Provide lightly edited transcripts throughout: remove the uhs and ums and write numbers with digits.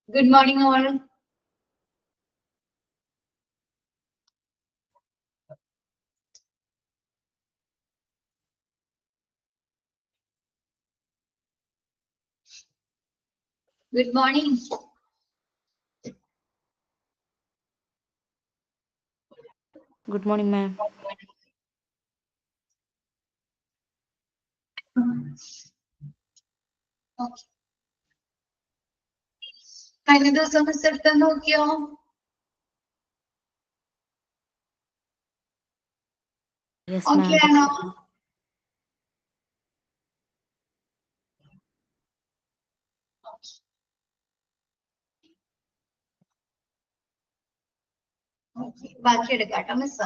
Good morning, all. Good morning. Good morning, ma'am. Okay. കഴിഞ്ഞ ദിവസം miss എടുത്ത് നോക്കിയോ? Yes, okay ma'am. ആണോ? ബാക്കി എടുക്കാട്ടോ മിസ്.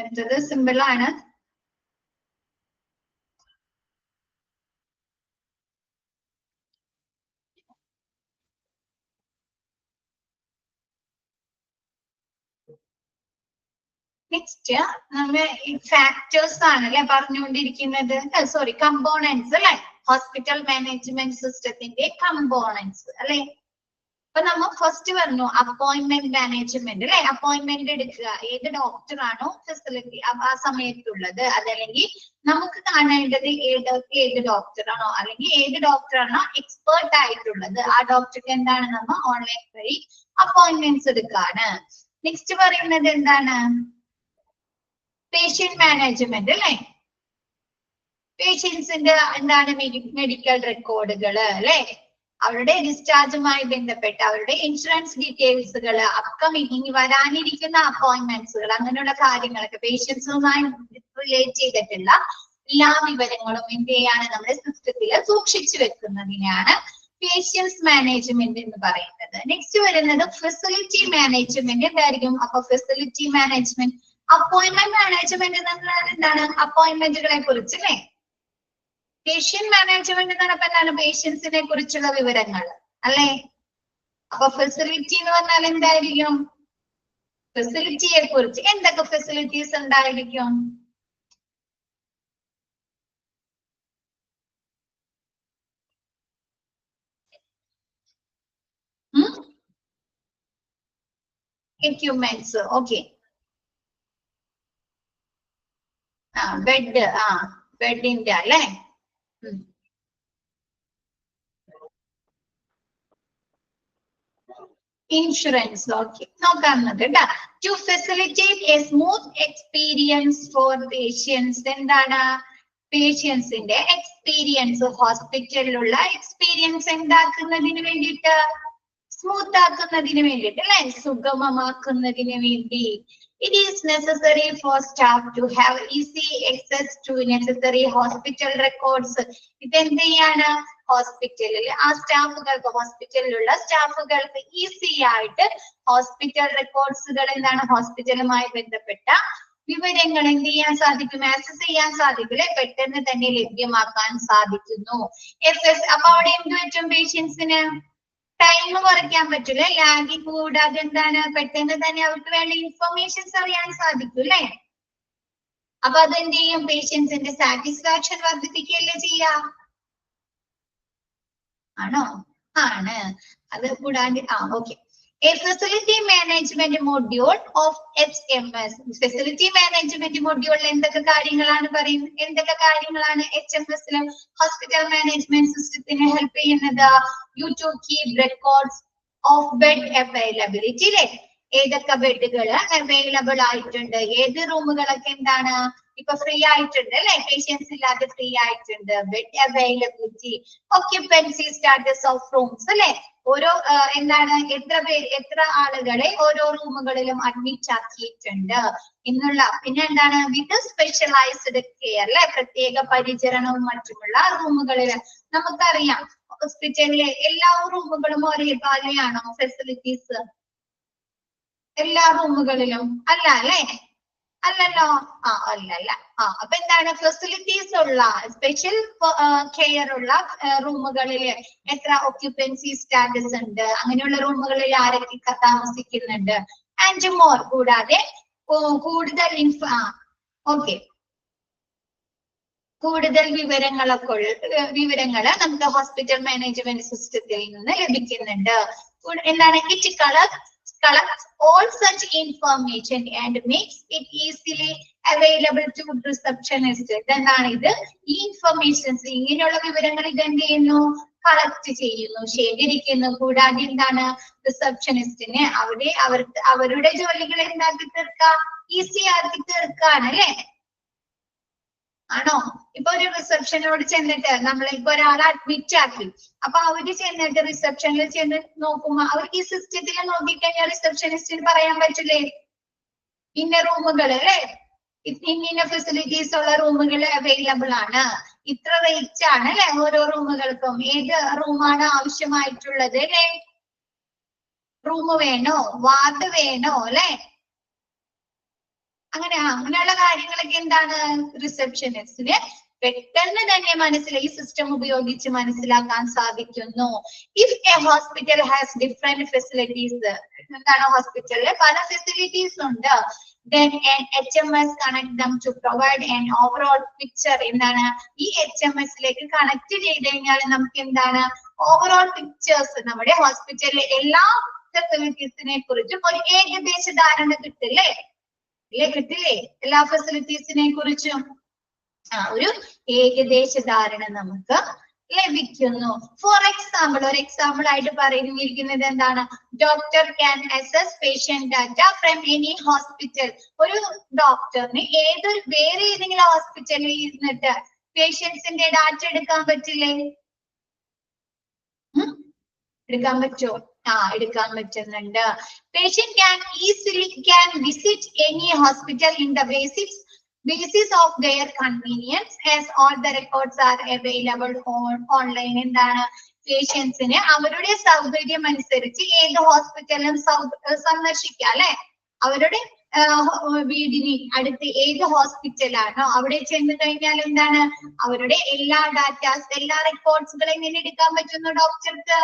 അടുത്തത് സിമ്പിൾ ആണ്. നെക്സ്റ്റ് നമ്മൾ ഫാക്ടേഴ്സ് ആണല്ലേ പറഞ്ഞുകൊണ്ടിരിക്കുന്നത്. സോറി, കമ്പോണൻസ് അല്ലെ, ഹോസ്പിറ്റൽ മാനേജ്മെന്റ് സിസ്റ്റത്തിന്റെ കമ്പോണൻസ് അല്ലെ. അപ്പൊ നമ്മൾ ഫസ്റ്റ് പറഞ്ഞു അപ്പോയിന്റ്മെന്റ് മാനേജ്മെന്റ് അല്ലെ. അപ്പോയിന്റ്മെന്റ് എടുക്കുക, ഏത് ഡോക്ടർ ആണോ ഫെസിലിറ്റി ആ സമയത്തുള്ളത്, അതല്ലെങ്കിൽ നമുക്ക് കാണേണ്ടത് ഏത് ഡോക്ടർ ആണോ, അല്ലെങ്കിൽ ഏത് ഡോക്ടർ ആണോ എക്സ്പേർട്ട് ആയിട്ടുള്ളത് ആ ഡോക്ടർക്ക് എന്താണ് നമ്മൾ ഓൺലൈൻ വഴി അപ്പോയിന്റ്മെന്റ്സ് എടുക്കാണ്. നെക്സ്റ്റ് പറയുന്നത് എന്താണ്? പേഷ്യന്റ് മാനേജ്മെന്റ് അല്ലെ. പേഷ്യൻസിന്റെ എന്താണ് മെഡിക്കൽ റെക്കോർഡുകൾ അല്ലെ, അവരുടെ ഡിസ്ചാർജുമായി ബന്ധപ്പെട്ട അവരുടെ ഇൻഷുറൻസ് ഡീറ്റെയിൽസുകൾ, അപ്കമിങ് ഇനി വരാനിരിക്കുന്ന അപ്പോയിന്റ്മെന്റ്സുകൾ, അങ്ങനെയുള്ള കാര്യങ്ങളൊക്കെ പേഷ്യൻസുമായി റിലേറ്റ് ചെയ്തിട്ടുള്ള എല്ലാ വിവരങ്ങളും എന്ത് ചെയ്യാണ് നമ്മുടെ സിസ്റ്റത്തിൽ സൂക്ഷിച്ചു വെക്കുന്നതിനാണ് പേഷ്യൻസ് മാനേജ്മെന്റ് എന്ന് പറയുന്നത്. നെക്സ്റ്റ് വരുന്നത് ഫെസിലിറ്റി മാനേജ്മെന്റ് എന്തായിരിക്കും? അപ്പൊ ഫെസിലിറ്റി മാനേജ്മെന്റ്, അപ്പോയിന്റ്മെന്റ് മാനേജ്മെന്റ് എന്താണ്? അപ്പോയിന്റ്മെന്റുകളെ കുറിച്ച് അല്ലെ. പേഷ്യന്റ് മാനേജ്മെന്റ് എന്ന് പറഞ്ഞാൽ എന്താണ്? പേഷ്യൻസിനെ കുറിച്ചുള്ള വിവരങ്ങൾ അല്ലെ. അപ്പൊ ഫെസിലിറ്റി എന്ന് പറഞ്ഞാൽ എന്തായിരിക്കും? ഫെസിലിറ്റിയെ കുറിച്ച് എന്തൊക്കെ ഫെസിലിറ്റീസ് ഉണ്ടായിരിക്കും? എക്യുപ്മെന്റ്സ്. ഓക്കെ. ബെഡ്, ബെഡിന്റെ അല്ലെ. ഇൻഷുറൻസ്. ഓക്കെ, നോക്കാം കേട്ടാ. To facilitate a smooth experience for patients. എന്താണ്? പേഷ്യൻസിന്റെ എക്സ്പീരിയൻസ്, ഹോസ്പിറ്റലിലുള്ള എക്സ്പീരിയൻസ് എന്താക്കുന്നതിന് വേണ്ടിയിട്ട്, സ്മൂത്ത് ആക്കുന്നതിന് വേണ്ടിയിട്ട് അല്ലെ, സുഗമമാക്കുന്നതിന് വേണ്ടി. It is necessary for staff to have easy access to necessary hospital records. ഇതെന്ത് ചെയ്യാണ്? ഹോസ്പിറ്റലിൽ ആ സ്റ്റാഫുകൾക്ക്, ഹോസ്പിറ്റലിലുള്ള സ്റ്റാഫുകൾക്ക് ഈസി ആയിട്ട് ഹോസ്പിറ്റൽ റെക്കോർഡ്സുകൾ, എന്താണ് ഹോസ്പിറ്റലുമായി ബന്ധപ്പെട്ട വിവരങ്ങൾ എന്ത് ചെയ്യാൻ സാധിക്കും? ആക്സസ് ചെയ്യാൻ സാധിക്കില്ലേ, പെട്ടെന്ന് തന്നെ ലഭ്യമാക്കാൻ സാധിക്കുന്നു. അപ്പൊ അവിടെ എന്ത് പറ്റും? പേഷ്യൻസിന് ടൈം കുറയ്ക്കാൻ പറ്റൂല, ലാഗി കൂടാതെ എന്താണ് പെട്ടെന്ന് തന്നെ അവർക്ക് വേണ്ട ഇൻഫർമേഷൻസ് അറിയാൻ സാധിക്കും അല്ലെ. അപ്പൊ അതെന്ത് ചെയ്യും? പേഷ്യൻസിന്റെ സാറ്റിസ്ഫാക്ഷൻ വർദ്ധിപ്പിക്കുകയല്ലേ ചെയ്യാ? ആണോ? ആണ്. അത് കൂടാതെ okay. A facility management module of HMS. Facility management മൊഡ്യൂളിൽ എന്തൊക്കെ കാര്യങ്ങളാണ് പറയുന്നത്? എന്തൊക്കെ കാര്യങ്ങളാണ് HMS ലും ഹോസ്പിറ്റൽ മാനേജ്മെന്റ് സിസ്റ്റത്തിന് ഹെൽപ്പ് ചെയ്യുന്നത്? You to keep records of bed availability അല്ലെ. ഏതൊക്കെ ബെഡുകൾ അവൈലബിൾ ആയിട്ടുണ്ട്, ഏത് റൂമുകളൊക്കെ എന്താണ് ഇപ്പൊ ഫ്രീ ആയിട്ടുണ്ട് അല്ലെ, പേഷ്യൻസ് ഇല്ലാതെ ഫ്രീ ആയിട്ടുണ്ട്. Bed availability, occupancy status of rooms അല്ലെ, ഓരോ എന്താണ് എത്ര ആളുകളെ ഓരോ റൂമുകളിലും അഡ്മിറ്റ് ആക്കിയിട്ടുണ്ട് എന്നുള്ള. പിന്നെ എന്താണ്? വിത്ത് സ്പെഷ്യലൈസ്ഡ് കെയർ അല്ലെ, പ്രത്യേക പരിചരണവും മറ്റുമുള്ള റൂമുകളിൽ. നമുക്കറിയാം ഹോസ്പിറ്റലിലെ എല്ലാ റൂമുകളും ഒരേപോലെയാണോ ഫെസിലിറ്റീസ്? എല്ലാ റൂമുകളിലും അല്ല അല്ലെ, അല്ലല്ലോ. അല്ലല്ല. അപ്പൊ എന്താണ്? ഫെസിലിറ്റീസ് ഉള്ള, സ്പെഷ്യൽ കെയർ ഉള്ള റൂമുകളിൽ എത്ര ഒക്യുപ്പൻസി സ്റ്റാറ്റസ് ഉണ്ട്, അങ്ങനെയുള്ള റൂമുകളിൽ ആരൊക്കെ താമസിക്കുന്നുണ്ട്, ആൻഡ് മോർ. കൂടാതെ കൂടുതൽ ഓക്കെ, കൂടുതൽ വിവരങ്ങള് നമുക്ക് ഹോസ്പിറ്റൽ മാനേജ്മെന്റ് സിസ്റ്റത്തിൽ നിന്ന് ലഭിക്കുന്നുണ്ട്. എന്താണ്? It collects all such information and makes it easily available to receptionist. എന്താണ് ഇത്? ഈ ഇൻഫർമേഷൻസ്, ഇങ്ങനെയുള്ള വിവരങ്ങൾ ഇത് എന്ത് ചെയ്യുന്നു? കളക്ട് ചെയ്യുന്നു, ശേഖരിക്കുന്നു. കൂടാതെ എന്താണ്? റിസപ്ഷനിസ്റ്റിന് അവരുടെ ജോലികൾ എന്താക്കി തീർക്കാം? ഈസി ആക്കി തീർക്കാണ് അല്ലെ? ആണോ? ഇപ്പൊ ഒരു റിസപ്ഷനോട് ചെന്നിട്ട് നമ്മളിപ്പോ ഒരാളെ അഡ്മിറ്റ് ആക്കി, അപ്പൊ അവര് ചെന്നിട്ട് റിസപ്ഷനിൽ ചെന്ന് നോക്കുമ്പോ അവർക്ക് ഈ സിസ്റ്റത്തിൽ നോക്കിക്കഴിഞ്ഞാൽ റിസപ്ഷനിസ്റ്റിന് പറയാൻ പറ്റില്ലേ ഇന്ന റൂമുകൾ അല്ലെ, ഇന്ന ഫെസിലിറ്റീസ് ഉള്ള റൂമുകൾ അവൈലബിൾ ആണ്, ഇത്ര റേറ്റ് ആണ് അല്ലെ ഓരോ റൂമുകൾക്കും, ഏത് റൂമാണ് ആവശ്യമായിട്ടുള്ളത് അല്ലെ, റൂം വേണോ, വാർഡ് വേണോ അല്ലെ, അങ്ങനെയുള്ള കാര്യങ്ങളൊക്കെ എന്താണ് റിസപ്ഷനിസ്റ്റിന് പെട്ടെന്ന് തന്നെ മനസ്സിലായി, ഈ സിസ്റ്റം ഉപയോഗിച്ച് മനസ്സിലാക്കാൻ സാധിക്കുന്നു. If A hospital has different facilities, എന്താണ്? ഹോസ്പിറ്റലിൽ പല ഫെസിലിറ്റീസ് ഉണ്ട്. Then an HMS connect them to provide an overall picture. എന്താണ്? ഈ HMS ലേക്ക് കണക്ട് ചെയ്ത് കഴിഞ്ഞാൽ നമുക്ക് എന്താണ്? ഓവറോൾ പിക്ചേഴ്സ്, നമ്മുടെ ഹോസ്പിറ്റലിലെ എല്ലാ ഫെസിലിറ്റീസിനെ കുറിച്ചും ഒരു ഏകദേശ ധാരണ കിട്ടില്ലേ? കിട്ടില്ലേ? എല്ലാ ഫെസിലിറ്റീസിനെ കുറിച്ചും ഒരു ഏകദേശ ധാരണ നമുക്ക് ലഭിക്കുന്നു. ഫോർ എക്സാമ്പിൾ, ഒരു എക്സാമ്പിൾ ആയിട്ട് പറഞ്ഞിരിക്കുന്നത് എന്താണ്? Doctor can access patient data from any hospital. ഒരു ഡോക്ടറിന് വേറെ ഏതെങ്കിലും ഹോസ്പിറ്റലിൽ ഇരുന്നിട്ട് പേഷ്യൻസിന്റെ ഡാറ്റ എടുക്കാൻ പറ്റില്ലേ? എടുക്കാൻ പറ്റുമോ? എടുക്കാൻ പറ്റുന്നുണ്ട്. Patient can visit any hospital in the basis of their convenience as all the records are available online. എന്താണ്? പേഷ്യൻസിന് അവരുടെ സൗകര്യം അനുസരിച്ച് ഏത് ഹോസ്പിറ്റലും സന്ദർശിക്കാം അല്ലെ? അവരുടെ വീടിന് അടുത്ത് ഏത് ഹോസ്പിറ്റലാണോ അവിടെ ചെന്ന് കഴിഞ്ഞാൽ എന്താണ്? അവരുടെ എല്ലാ ഡാറ്റാസ്, എല്ലാ റെക്കോർഡ്സുകളും എങ്ങനെ എടുക്കാൻ പറ്റുന്നു? ഡോക്ടർക്ക്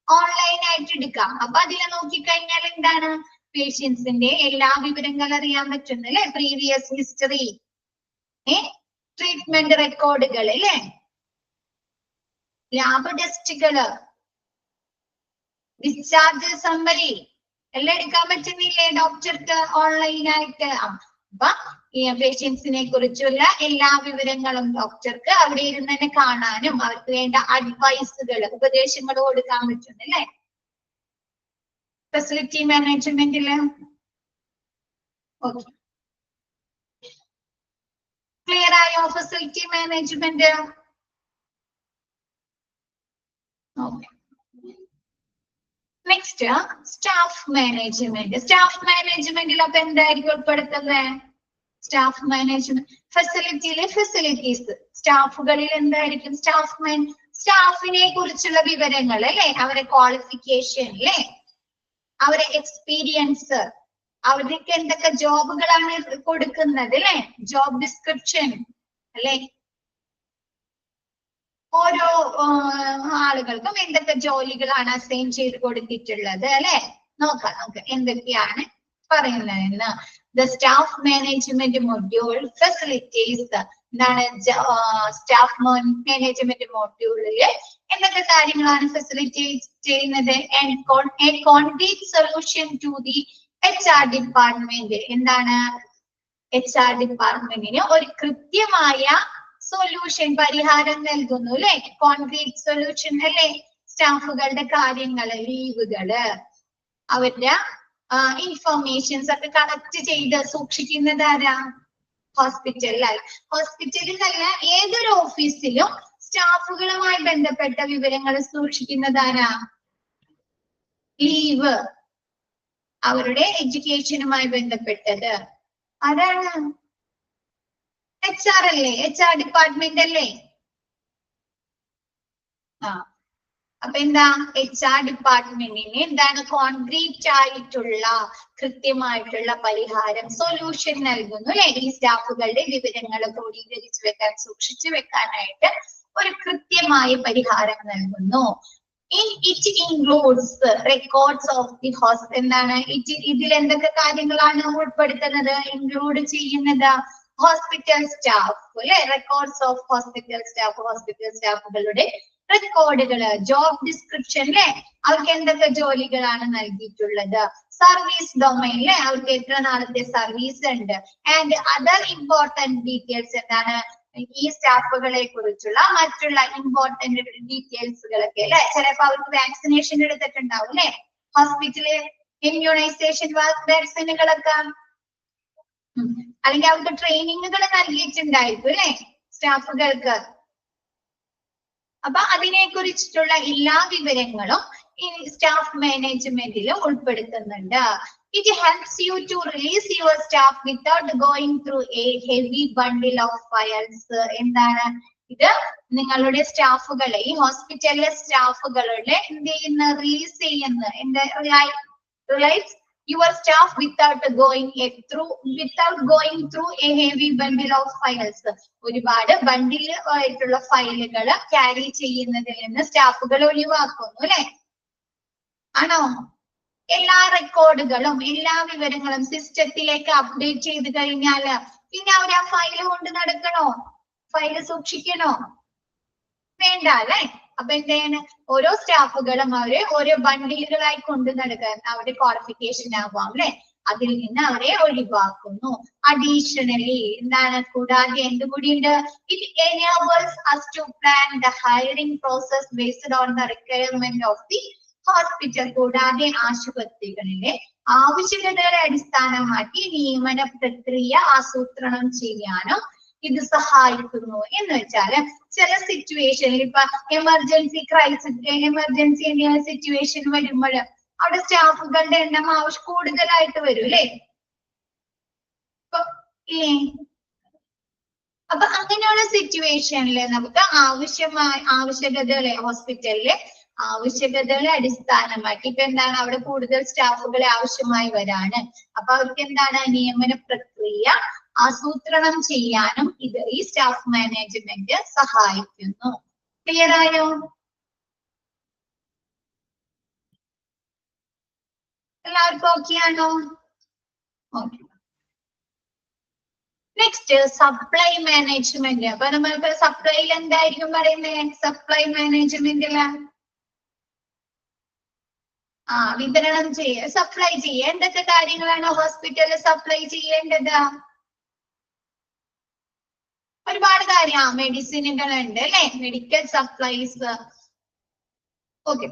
ഓൺലൈൻ ആയിട്ട് എടുക്കാം. അപ്പൊ അതിനെ നോക്കിക്കഴിഞ്ഞാൽ എന്താണ്? പേഷ്യൻസിന്റെ എല്ലാ വിവരങ്ങളും അറിയാൻ പറ്റുന്നു അല്ലെ? പ്രീവിയസ് ഹിസ്റ്ററി, ട്രീറ്റ്മെന്റ് റെക്കോർഡുകൾ അല്ലെ, ലാബ് ടെസ്റ്റുകള്, ഡിസ്ചാർജ് സമ്മറി എല്ലാം എടുക്കാൻ പറ്റുന്നില്ലേ ഡോക്ടർക്ക് ഓൺലൈനായിട്ട്? അപ്പൊ ഈ പേഷ്യൻസിനെ കുറിച്ചുള്ള എല്ലാ വിവരങ്ങളും ഡോക്ടർക്ക് അവിടെ ഇരുന്ന് തന്നെ കാണാനും അവർക്ക് വേണ്ട അഡ്വൈസുകൾ, ഉപദേശങ്ങൾ കൊടുക്കാൻ പറ്റുന്നു അല്ലെ? ഫെസിലിറ്റി മാനേജ്മെന്റില് ഓക്കെ, ക്ലിയർ ആയോ? Facility management okay. Next staff management. Staff മാനേജ്മെന്റിൽ അപ്പൊ എന്തായിരിക്കും ഉൾപ്പെടുത്തുന്നത്? സ്റ്റാഫ് മാനേജ്മെന്റ് ഫെസിലിറ്റീസ്, സ്റ്റാഫുകളിൽ എന്തായിരിക്കും? സ്റ്റാഫിനെ കുറിച്ചുള്ള വിവരങ്ങൾ അല്ലെ, അവരെ ക്വാളിഫിക്കേഷൻ അല്ലെ, അവരെ എക്സ്പീരിയൻസ്, അവർക്ക് എന്തൊക്കെ ജോബുകളാണ് കൊടുക്കുന്നത് അല്ലെ, ജോബ് ഡിസ്ക്രിപ്ഷൻ അല്ലെ, ഓരോ ആളുകൾക്കും എന്തൊക്കെ ജോലികളാണ് അസൈൻ ചെയ്ത് കൊടുത്തിട്ടുള്ളത് അല്ലെ? നോക്കാം നമുക്ക് എന്തൊക്കെയാണ് പറയുന്നതെന്ന്. The staff management module facilities. എന്താണ് സ്റ്റാഫ് മാനേജ്മെന്റ് മൊഡ്യൂളില് എന്തൊക്കെ കാര്യങ്ങളാണ് ഫെസിലിറ്റേറ്റ് ചെയ്യുന്നത്? A concrete solution to the HR department. എന്താണ്? HR ഡിപ്പാർട്ട്മെന്റിന് ഒരു കൃത്യമായ സൊല്യൂഷൻ, പരിഹാരം നൽകുന്നു അല്ലെ? കോൺക്രീറ്റ് സൊല്യൂഷൻ അല്ലെ? സ്റ്റാഫുകളുടെ കാര്യങ്ങള്, ലീവുകള്, അവരുടെ ഇൻഫർമേഷൻസ് ഒക്കെ കളക്ട് ചെയ്ത് സൂക്ഷിക്കുന്നത് ആരാ? ഹോസ്പിറ്റലിലല്ല. ഹോസ്പിറ്റലിലല്ല, ഏതൊരു ഓഫീസിലും സ്റ്റാഫുകളുമായി ബന്ധപ്പെട്ട വിവരങ്ങൾ സൂക്ഷിക്കുന്നത് ആരാ? ലീവ്, അവരുടെ എഡ്യൂക്കേഷനുമായി ബന്ധപ്പെട്ടത് ആരാണ്? HR അല്ലേ? HR ഡിപ്പാർട്ട്മെന്റ് അല്ലേ? അപ്പൊ എന്താ? HR ഡിപ്പാർട്ട്മെന്റിന് എന്താണ്? കോൺക്രീറ്റ് ആയിട്ടുള്ള കൃത്യമായിട്ടുള്ള പരിഹാരം, സൊല്യൂഷൻ നൽകുന്നു അല്ലെ? ഈ സ്റ്റാഫുകളുടെ വിവരങ്ങൾ ക്രോഡീകരിച്ചു വെക്കാൻ, സൂക്ഷിച്ചു വെക്കാനായിട്ട് ഒരു കൃത്യമായ പരിഹാരം നൽകുന്നു. It includes records of the hospital. എന്താണ് ഇതിൽ എന്തൊക്കെ കാര്യങ്ങളാണ് ഉൾപ്പെടുത്തുന്നത്? ഇൻക്ലൂഡ് ചെയ്യുന്നത് ഹോസ്പിറ്റൽ സ്റ്റാഫ് അല്ലെ, റെക്കോർഡ്സ് ഓഫ് ഹോസ്പിറ്റൽ സ്റ്റാഫുകളുടെ റെക്കോർഡുകള്, ജോബ് ഡിസ്ക്രിപ്ഷൻ അല്ലെ, അവർക്ക് എന്തൊക്കെ ജോലികളാണ് നൽകിയിട്ടുള്ളത്, സർവീസ് ഡൊമൈനിലെ അവർക്ക് എത്ര നാളത്തെ സർവീസ് ഉണ്ട്, ആൻഡ് അതർ ഇമ്പോർട്ടന്റ് ഡീറ്റെയിൽസ് എന്താണ് ഈ സ്റ്റാഫുകളെ കുറിച്ചുള്ള മറ്റുള്ള ഇമ്പോർട്ടന്റ് ഡീറ്റെയിൽസുകളൊക്കെ അല്ലെ. ചിലപ്പോ അവർക്ക് വാക്സിനേഷൻ എടുത്തിട്ടുണ്ടാവും അല്ലെ, ഹോസ്പിറ്റലിൽ ഇമ്മ്യൂണൈസേഷൻ വാക്സിനുകളൊക്കെ, അല്ലെങ്കിൽ അവർക്ക് ട്രെയിനിങ്ങുകൾ നൽകിയിട്ടുണ്ടായിരിക്കും അല്ലെ സ്റ്റാഫുകൾക്ക്. അപ്പൊ അതിനെ കുറിച്ചിട്ടുള്ള എല്ലാ വിവരങ്ങളും ഈ സ്റ്റാഫ് മാനേജ്മെന്റിൽ ഉൾപ്പെടുത്തുന്നുണ്ട്. It helps you to release your staff without going through a heavy bundle of files. എന്താണ് ഇത്? നിങ്ങളുടെ സ്റ്റാഫുകളെ, ഈ ഹോസ്പിറ്റലിലെ സ്റ്റാഫുകളുടെ എന്ത് ചെയ്യുന്ന, റിലീസ് ചെയ്യുന്ന, എന്താ റിലൈസ് your staff without going through a heavy bundle of files. ഒരുപാട് ബണ്ടിൽ ആയിട്ടുള്ള ഫയലുകൾ ക്യാരി ചെയ്യുന്നതിൽ നിന്ന് സ്റ്റാഫുകൾ ഒഴിവാക്കുന്നു അല്ലെ, ആണോ? എല്ലാ റെക്കോർഡുകളും എല്ലാ വിവരങ്ങളും സിസ്റ്റത്തിലേക്ക് അപ്ഡേറ്റ് ചെയ്ത് കഴിഞ്ഞാല് പിന്നെ അവർ ആ ഫയല് കൊണ്ട് നടക്കണോ? ഫയല് സൂക്ഷിക്കണോ? വേണ്ട അല്ലെ. അപ്പൊ എന്താണ്, ഓരോ സ്റ്റാഫുകളും അവരെ ഓരോ ബണ്ടിലുകളായി കൊണ്ട് നടക്കാൻ അവരുടെ ക്വാളിഫിക്കേഷൻ ആവാം അല്ലെ, അതിൽ നിന്ന് അവരെ ഒഴിവാക്കുന്നു. അഡീഷണലി എന്താണ്, കൂടാതെ എന്തുകൂടിയുണ്ട്, it enables us to plan the hiring process based on the requirement of the hospital. കൂടാതെ ആശുപത്രികളിലെ ആവശ്യകതകളെ അടിസ്ഥാനമാക്കി നിയമന പ്രക്രിയ ആസൂത്രണം ചെയ്യാനും ഇത് സഹായിക്കുന്നു. എന്ന് വെച്ചാല് ചില സിറ്റുവേഷനിൽ ഇപ്പൊ എമർജൻസി സിറ്റുവേഷൻ വരുമ്പോൾ അവിടെ സ്റ്റാഫുകളുടെ എണ്ണം കൂടുതലായിട്ട് വരും അല്ലേ, അപ്പൊ അങ്ങനെയുള്ള സിറ്റുവേഷനിൽ നമുക്ക് ആവശ്യകതകളെ, ഹോസ്പിറ്റലിലെ ആവശ്യകതകളെ അടിസ്ഥാനമാക്കി ഇപ്പൊ എന്താണ്, അവിടെ കൂടുതൽ സ്റ്റാഫുകളെ ആവശ്യമായി വരാണ്. അപ്പൊ അവർക്ക് എന്താണ്, നിയമന പ്രക്രിയ ആസൂത്രണം ചെയ്യാനും ഇത് ഈ സ്റ്റാഫ് മാനേജ്മെന്റ് സഹായിക്കുന്നു. ക്ലിയർ ആയോ? എല്ലാവർക്കും ഓക്കെ ആണോ? ഓക്കെ. Next supply management. അപ്പൊ നമ്മൾക്ക് സപ്ലൈയിൽ എന്തായിരിക്കും പറയുന്നത്? സപ്ലൈ മാനേജ്മെന്റില് വിതരണം ചെയ്യുക, സപ്ലൈ ചെയ്യുക. എന്തൊക്കെ കാര്യങ്ങളാണ് ഹോസ്പിറ്റലിൽ സപ്ലൈ ചെയ്യേണ്ടത്? ഒരുപാട് കാര്യം, മെഡിസിനുകൾ ഉണ്ട് അല്ലെ, medical supplies. Okay.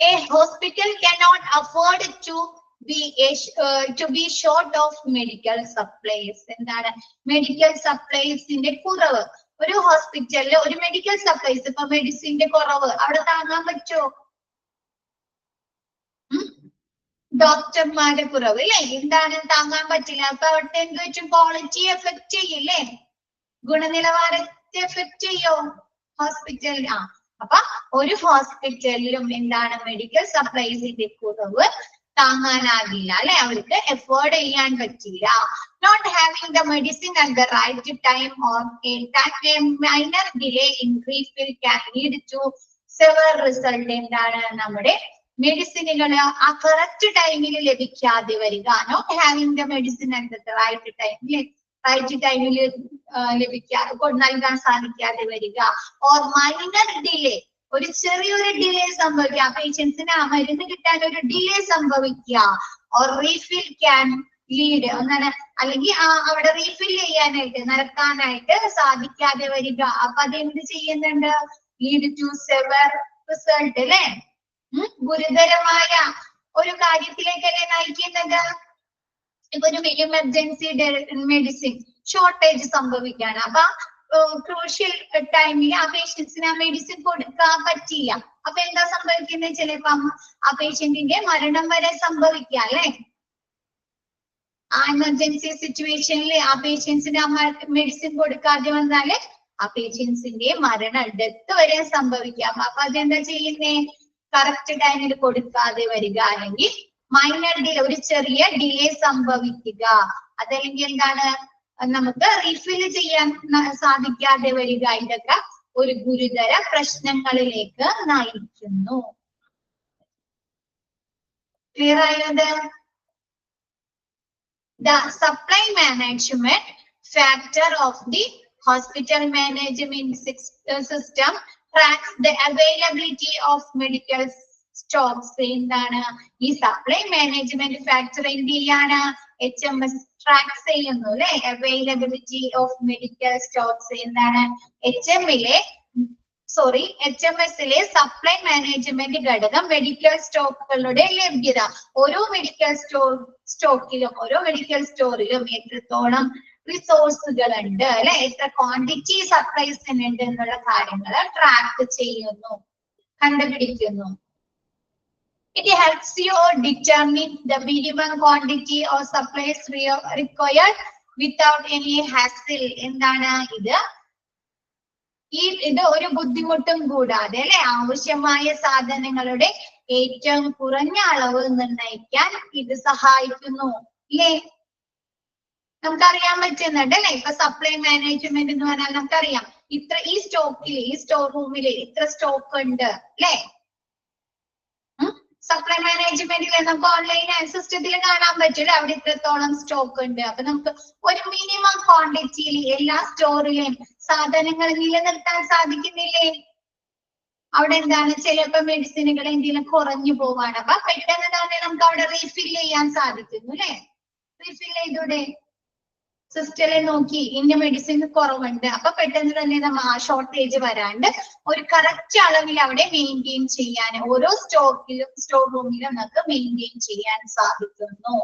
A hospital cannot afford to be short of medical supplies. എന്താണ് മെഡിക്കൽ സപ്ലൈസിന്റെ കുറവ്? ഒരു ഹോസ്പിറ്റലിൽ ഒരു മെഡിക്കൽ സപ്ലൈസ്, ഇപ്പൊ മെഡിസിന്റെ കുറവ് അവിടെ താങ്ങാൻ പറ്റുമോ? ഡോക്ടർമാരുടെ കുറവ് അല്ലെ, എന്താണ് താങ്ങാൻ പറ്റില്ല. അപ്പൊ അവിടുത്തെ എന്ത് വെച്ചും ക്വാളിറ്റി എഫക്ട് ചെയ്യില്ലേ, ഗുണനിലവാരത്തെ എഫക്ട് ചെയ്യോ ഹോസ്പിറ്റലിൽ? അപ്പൊ ഒരു ഹോസ്പിറ്റലിലും എന്താണ് മെഡിക്കൽ സപ്ലൈസിന്റെ കുറവ് താങ്ങാനാകില്ല അല്ലെ, അവർക്ക് എഫോർഡ് ചെയ്യാൻ പറ്റില്ല. Not having the medicine at the right time or a minor delay in refill can lead to severe result. എന്താണ് നമ്മുടെ മെഡിസിനുകൾ ആ കറക്റ്റ് ടൈമിൽ ലഭിക്കാതെ വരിക, not having the medicine at the right ടൈമിൽ നൽകാൻ സാധിക്കാതെ വരിക, ഓർ മൈനർ ഡിലേ, ഒരു ചെറിയൊരു ഡിലേ സംഭവിക്കുക, പേഷ്യൻസിന് ആ മരുന്ന് കിട്ടാൻ ഒരു ഡിലേ സംഭവിക്കുക, ഓർ റീഫിൽ ക്യാൻ ലീഡ് എന്നാണ്, അല്ലെങ്കിൽ അവിടെ റീഫിൽ ചെയ്യാനായിട്ട് നടക്കാനായിട്ട് സാധിക്കാതെ വരിക. അപ്പൊ അതെന്ത് ചെയ്യുന്നുണ്ട്? ലീഡ് ടു സെവർ റിസൾട്ട് അല്ലെ, ഗുരുതരമായ ഒരു കാര്യത്തിലേക്കല്ലേ നയിക്കുന്നത്. ഇപ്പൊ ഒരു എമർജൻസി മെഡിസിൻ ഷോർട്ടേജ് സംഭവിക്കുകയാണ്, അപ്പൊ ക്രൂഷ്യൽ ടൈമിൽ ആ പേഷ്യൻസിന് ആ മെഡിസിൻ കൊടുക്കാൻ പറ്റില്ല. അപ്പൊ എന്താ സംഭവിക്കുന്നത്? ചിലപ്പം ആ പേഷ്യന്റിന്റെ മരണം വരെ സംഭവിക്കാം അല്ലെ. ആ എമർജൻസി സിറ്റുവേഷനിൽ ആ പേഷ്യൻസിന് ആ മെഡിസിൻ കൊടുക്കാതെ വന്നാല് ആ പേഷ്യൻസിന്റെ മരണം, ഡെത്ത് വരെ സംഭവിക്കാം. അപ്പൊ അതെന്താ ചെയ്യുന്നേ? കറക്റ്റ് ടൈമിൽ കൊടുക്കാതെ വരിക, അല്ലെങ്കിൽ മൈനർ ഡിലേ, ഒരു ചെറിയ ഡിലേ സംഭവിക്കുക, അതല്ലെങ്കിൽ എന്താണ് നമുക്ക് റീഫിൽ ചെയ്യാൻ സാധിക്കാതെ വരിക. ഇതൊക്കെ ഒരു ഗുരുതര പ്രശ്നങ്ങളിലേക്ക് നയിക്കുന്നു. ക്ലിയർ ആയത്? The supply management factor of the hospital management system tracks the availability of medical stocks. എന്താണ് ഈ സപ്ലൈ മാനേജ്മെന്റ് ഫാക്ടർ എന്ത് ചെയ്യാണ്? HMS ട്രാക്ക് ചെയ്യുന്നു അല്ലെ? അവൈലബിലിറ്റി ഓഫ് മെഡിക്കൽ സ്റ്റോക്സ് എന്താണ്? HMS സപ്ലൈ മാനേജ്മെന്റ് ഘടകം മെഡിക്കൽ സ്റ്റോക്കുകളുടെ ലഭ്യത. ഓരോ മെഡിക്കൽ സ്റ്റോറിലും എത്രത്തോളം റിസോഴ്സുകൾ ഉണ്ട് അല്ലെ, എത്ര ക്വാണ്ടിറ്റി സപ്ലൈസ് ഉണ്ട് എന്നുള്ള കാര്യങ്ങൾ ട്രാക്ക് ചെയ്യുന്നു, കണ്ടുപിടിക്കുന്നു. It helps you determine the minimum quantity of supplies required without any hassle. എന്താണ് ഇത്? ഇത് ഒരു ബുദ്ധിമുട്ടും കൂടാതെ അല്ലെ, ആവശ്യമായ സാധനങ്ങളുടെ ഏറ്റവും കുറഞ്ഞ അളവ് നിർണ്ണയിക്കാൻ ഇത് സഹായിക്കുന്നു അല്ലേ? നമുക്കറിയാൻ പറ്റുന്നുണ്ട് അല്ലെ? ഇപ്പൊ സപ്ലൈ മാനേജ്മെന്റ് എന്ന് പറഞ്ഞാൽ നമുക്കറിയാം, ഇത്ര ഈ സ്റ്റോർ റൂമിൽ ഇത്ര സ്റ്റോക്ക് ഉണ്ട് അല്ലെ? സപ്ലൈ മാനേജ്മെന്റിൽ നമുക്ക് ഓൺലൈൻ സിസ്റ്റത്തിൽ കാണാൻ പറ്റില്ല അവിടെ ഇത്രത്തോളം സ്റ്റോക്ക് ഉണ്ട്. അപ്പൊ നമുക്ക് ഒരു മിനിമം ക്വാണ്ടിറ്റിയിൽ എല്ലാ സ്റ്റോറിലെയും സാധനങ്ങൾ നിലനിർത്താൻ സാധിക്കുന്നില്ലേ? അവിടെ എന്താണ്, ചിലപ്പോ മെഡിസിനുകൾ എന്തെങ്കിലും കുറഞ്ഞു പോവാണ്. അപ്പൊ പെട്ടെന്ന് തന്നെ നമുക്ക് അവിടെ റീഫിൽ ചെയ്യാൻ സാധിക്കുന്നു അല്ലെ? റീഫിൽ ചെയ്തൂടെ? സിസ്റ്ററെ നോക്കി ഇന്ന മെഡിസിൻ കുറവുണ്ട്, അപ്പൊ പെട്ടെന്ന് തന്നെ നമ്മൾ ആ ഷോർട്ടേജ് വരാണ്ട് ഒരു കറക്റ്റ് അളവിൽ അവിടെ മെയിൻറ്റെയിൻ ചെയ്യാൻ ഓരോ സ്റ്റോർ റൂമിലും നമുക്ക് മെയിൻറ്റെയിൻ ചെയ്യാൻ സാധിക്കുന്നു.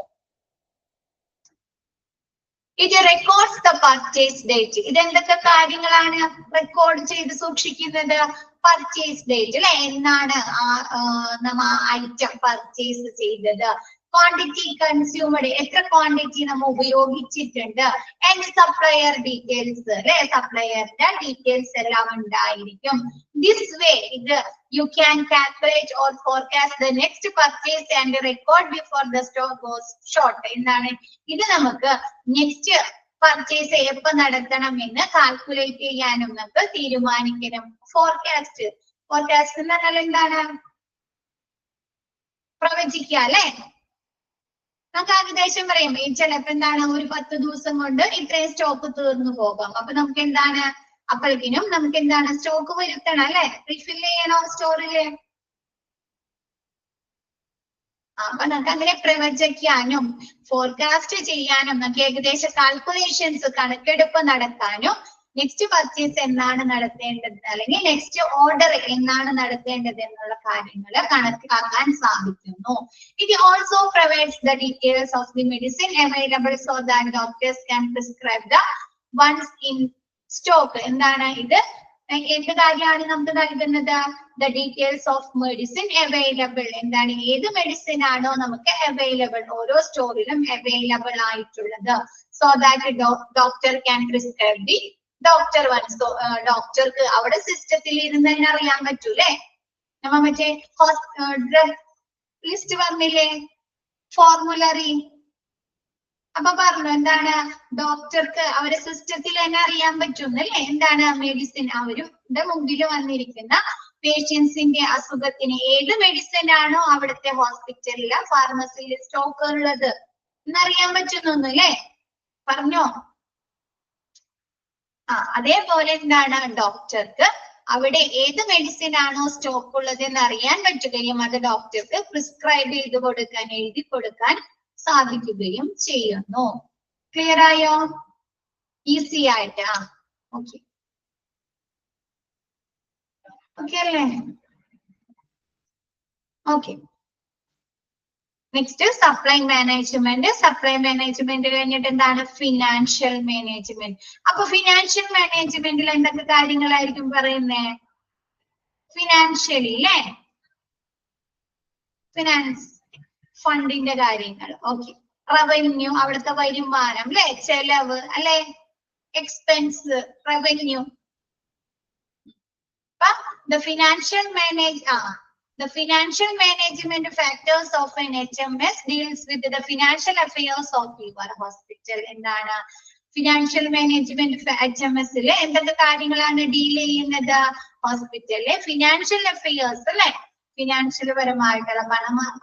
ഇത് റെക്കോർഡ്സ് ദ പർച്ചേസ് ഡേറ്റ്. ഇതെന്തൊക്കെ കാര്യങ്ങളാണ് റെക്കോർഡ് ചെയ്ത് സൂക്ഷിക്കുന്നത്? പർച്ചേസ് ഡേറ്റ് അല്ലെ, എന്നാണ് നമ്മ ഐറ്റം പർച്ചേസ് ചെയ്തത്, ക്വാണ്ടിറ്റി കൺസ്യൂമഡ്, എത്ര ക്വാണ്ടിറ്റി നമ്മൾ ഉപയോഗിച്ചിട്ടുണ്ട്, ആൻഡ് സപ്ലയർ ഡീറ്റെയിൽസ് അല്ലെ, സപ്ലയറിന്റെ ഡീറ്റെയിൽസ് എല്ലാം ഉണ്ടായിരിക്കും. ദിസ് വേ ഇത് you can calculate or forecast the next purchase and record before the stock goes short. എന്താണ് ഇത്? നമുക്ക് നെക്സ്റ്റ് പർച്ചേസ് എപ്പോ നടത്തണം എന്ന് കാൽക്കുലേറ്റ് ചെയ്യാനും നമുക്ക് തീരുമാനിക്കണം. ഫോർകാസ്റ്റ് എന്ന് പറഞ്ഞാൽ എന്താണ്? പ്രവചിക്കുക അല്ലെ? നമുക്ക് ഏകദേശം പറയാം, ചിലപ്പോ എന്താണ്, ഒരു 10 ദിവസം കൊണ്ട് ഇത്രയും സ്റ്റോക്ക് തീർന്നു പോകാം. അപ്പൊ നമുക്ക് എന്താണ്, അപ്പോഴേക്കിനും നമുക്ക് എന്താണ്, സ്റ്റോക്ക് വരുത്തണം അല്ലെ? റീഫിൽ ചെയ്യണോ സ്റ്റോറില്? അപ്പൊ നമുക്ക് അങ്ങനെ പ്രവചിക്കാനും ഫോർകാസ്റ്റ് ചെയ്യാനും നമുക്ക് ഏകദേശ കാൽക്കുലേഷൻസ്, കണക്കെടുപ്പ് നടത്താനും നെക്സ്റ്റ് പർച്ചേസ് എന്നാണ് നടത്തേണ്ടത് അല്ലെങ്കിൽ നെക്സ്റ്റ് ഓർഡർ എന്നാണ് നടത്തേണ്ടത് എന്നുള്ള കാര്യങ്ങൾ കണക്കാക്കാൻ സാധിക്കുന്നു. It also provides the details of the medicine available so that doctors can prescribe the ones in stock. എന്താണ് ഇത്? എന്ത് കാര്യമാണ് നമുക്ക് നൽകുന്നത്? The details of medicine available. എന്താണ്? ഏത് മെഡിസിൻ ആണോ നമുക്ക് അവൈലബിൾ, ഓരോ സ്റ്റോറിലും അവൈലബിൾ ആയിട്ടുള്ളത്, so that doctor can prescribe the doctor ഡോക്ടർക്ക് അവിടെ സിസ്റ്റത്തിൽ ഇരുന്ന് തന്നെ അറിയാൻ പറ്റൂലേ? നമ്മ മറ്റേ ഡ്രഗ് ലിസ്റ്റ് പറഞ്ഞില്ലേ, ഫോർമുലറി, അപ്പൊ പറഞ്ഞു എന്താണ്, ഡോക്ടർക്ക് അവരെ സിസ്റ്റത്തിൽ തന്നെ അറിയാൻ പറ്റുന്നല്ലേ എന്താണ് മെഡിസിൻ, അവരുടെ മുമ്പിൽ വന്നിരിക്കുന്ന പേഷ്യൻസിന്റെ അസുഖത്തിന് ഏത് മെഡിസിൻ ആണോ അവിടുത്തെ ഹോസ്പിറ്റലിലെ ഫാർമസിയിൽ സ്റ്റോക്ക് ഉള്ളത് എന്നറിയാൻ പറ്റുന്നല്ലേ? പറഞ്ഞോ? അതേപോലെ എന്താണ്, ഡോക്ടർക്ക് അവിടെ ഏത് മെഡിസിൻ ആണോ സ്റ്റോക്ക് ഉള്ളത് എന്ന് അറിയാൻ പറ്റുകയും അത് ഡോക്ടർക്ക് പ്രിസ്ക്രൈബ് ചെയ്ത് കൊടുക്കാൻ, എഴുതി കൊടുക്കാൻ സാധിക്കുകയും ചെയ്യുന്നു. ക്ലിയർ ആയോ? ഈസി ആയിട്ട്. ഓക്കെ ഓക്കെ അല്ലേ? Okay. Next supply management. Supply management കഴിഞ്ഞിട്ട് എന്താണ്? Financial management. അപ്പൊ ഫിനാൻഷ്യൽ മാനേജ്മെന്റിൽ എന്തൊക്കെ കാര്യങ്ങളായിരിക്കും പറയുന്നേ? ഫിനാൻഷ്യലി അല്ലേ? ഫിനാൻസ്, ഫണ്ടിന്റെ കാര്യങ്ങൾ. ഓക്കെ. റവന്യൂ, അവിടുത്തെ വരുമാനം അല്ലെ, ചെലവ് അല്ലെ, expense, revenue. The financial management factors of an HMS deals with the financial affairs of your hospital. എന്താണ് ഫിനാൻഷ്യൽ മാനേജ്മെന്റ് HMS എന്തൊക്കെ കാര്യങ്ങളാണ് ഡീൽ ചെയ്യുന്നത്? ഹോസ്പിറ്റലിലെ ഫിനാൻഷ്യൽ അഫയേഴ്സ് അല്ലെ, ഫിനാൻഷ്യൽ പരമായിട്ടുള്ള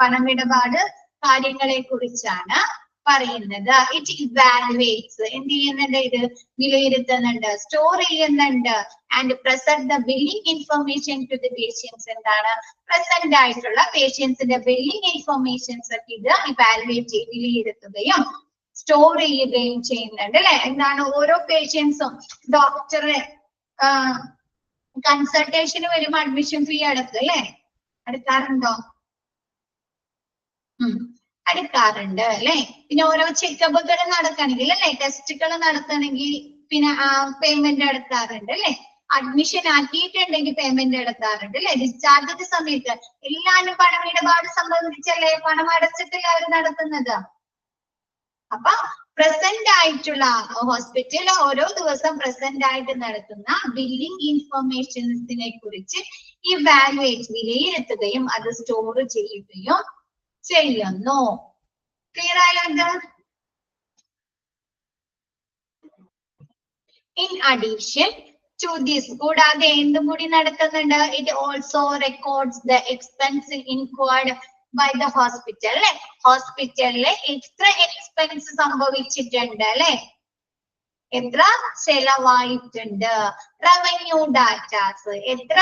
പണമിടപാട് കാര്യങ്ങളെ കുറിച്ചാണ് പറയുന്നത്. ഇറ്റ് ഇവാലുവേറ്റ്സ് എന്ത് ചെയ്യുന്നുണ്ട്, ഇത് വിലയിരുത്തുന്നുണ്ട്, സ്റ്റോർ ചെയ്യുന്നുണ്ട്. And present the billing information to the patients, എന്താണ് പ്രസന്റ് ആയിട്ടുള്ള പേഷ്യൻസിന്റെ ബില്ലിംഗ് ഇൻഫർമേഷൻസ് ഒക്കെ ഇത് ഇവാലുവേറ്റ് ചെയ്ത് വിലയിരുത്തുകയും സ്റ്റോർ ചെയ്യുകയും ചെയ്യുന്നുണ്ട് അല്ലെ. എന്താണ് ഓരോ പേഷ്യൻസും ഡോക്ടറെ കൺസൾട്ടേഷന് വരുമ്പോൾ അഡ്മിഷൻ ഫീ അടക്കും അല്ലെ, അടക്കാറുണ്ടോ? അടക്കാറുണ്ട് അല്ലെ. പിന്നെ ഓരോ ചെക്കപ്പുകൾ നടക്കണമെങ്കിൽ അല്ലെ, ടെസ്റ്റുകൾ നടത്തണമെങ്കിൽ പിന്നെ പേയ്മെന്റ് അടക്കാറുണ്ട് അല്ലെ. അഡ്മിഷൻ ആക്കിയിട്ടുണ്ടെങ്കിൽ പേയ്മെന്റ് അടക്കാറുണ്ട് അല്ലെ. ഡിസ്ചാർജിന്റെ സമയത്ത് എല്ലാവരും പണമിടപാട് സംബന്ധിച്ചല്ലേ പണം അടച്ചിട്ടില്ല അവർ നടത്തുന്നത്. അപ്പൊ പ്രസന്റ് ആയിട്ടുള്ള ഹോസ്പിറ്റൽ ഓരോ ദിവസം പ്രസന്റ് ആയിട്ട് നടത്തുന്ന ബില്ലിംഗ് ഇൻഫർമേഷൻസിനെ കുറിച്ച് ഇവാലുവേറ്റ് വിലയിരുത്തുകയും അത് സ്റ്റോർ ചെയ്യുകയും ചെയ്യുന്നു. ക്ലിയർ ആയോ? ഇൻ അഡീഷൻ ടു ദിസ്, കൂടാതെ എന്തും കൂടി നടത്തുന്നുണ്ട്, it also records the expense incurred by the hospital അല്ലെ. ഹോസ്പിറ്റലില് എത്ര എക്സ്പെൻസ് സംഭവിച്ചിട്ടുണ്ട് അല്ലെ, എത്ര ചെലവായിട്ടുണ്ട്. റവന്യൂ ഡാറ്റാസ്, എത്ര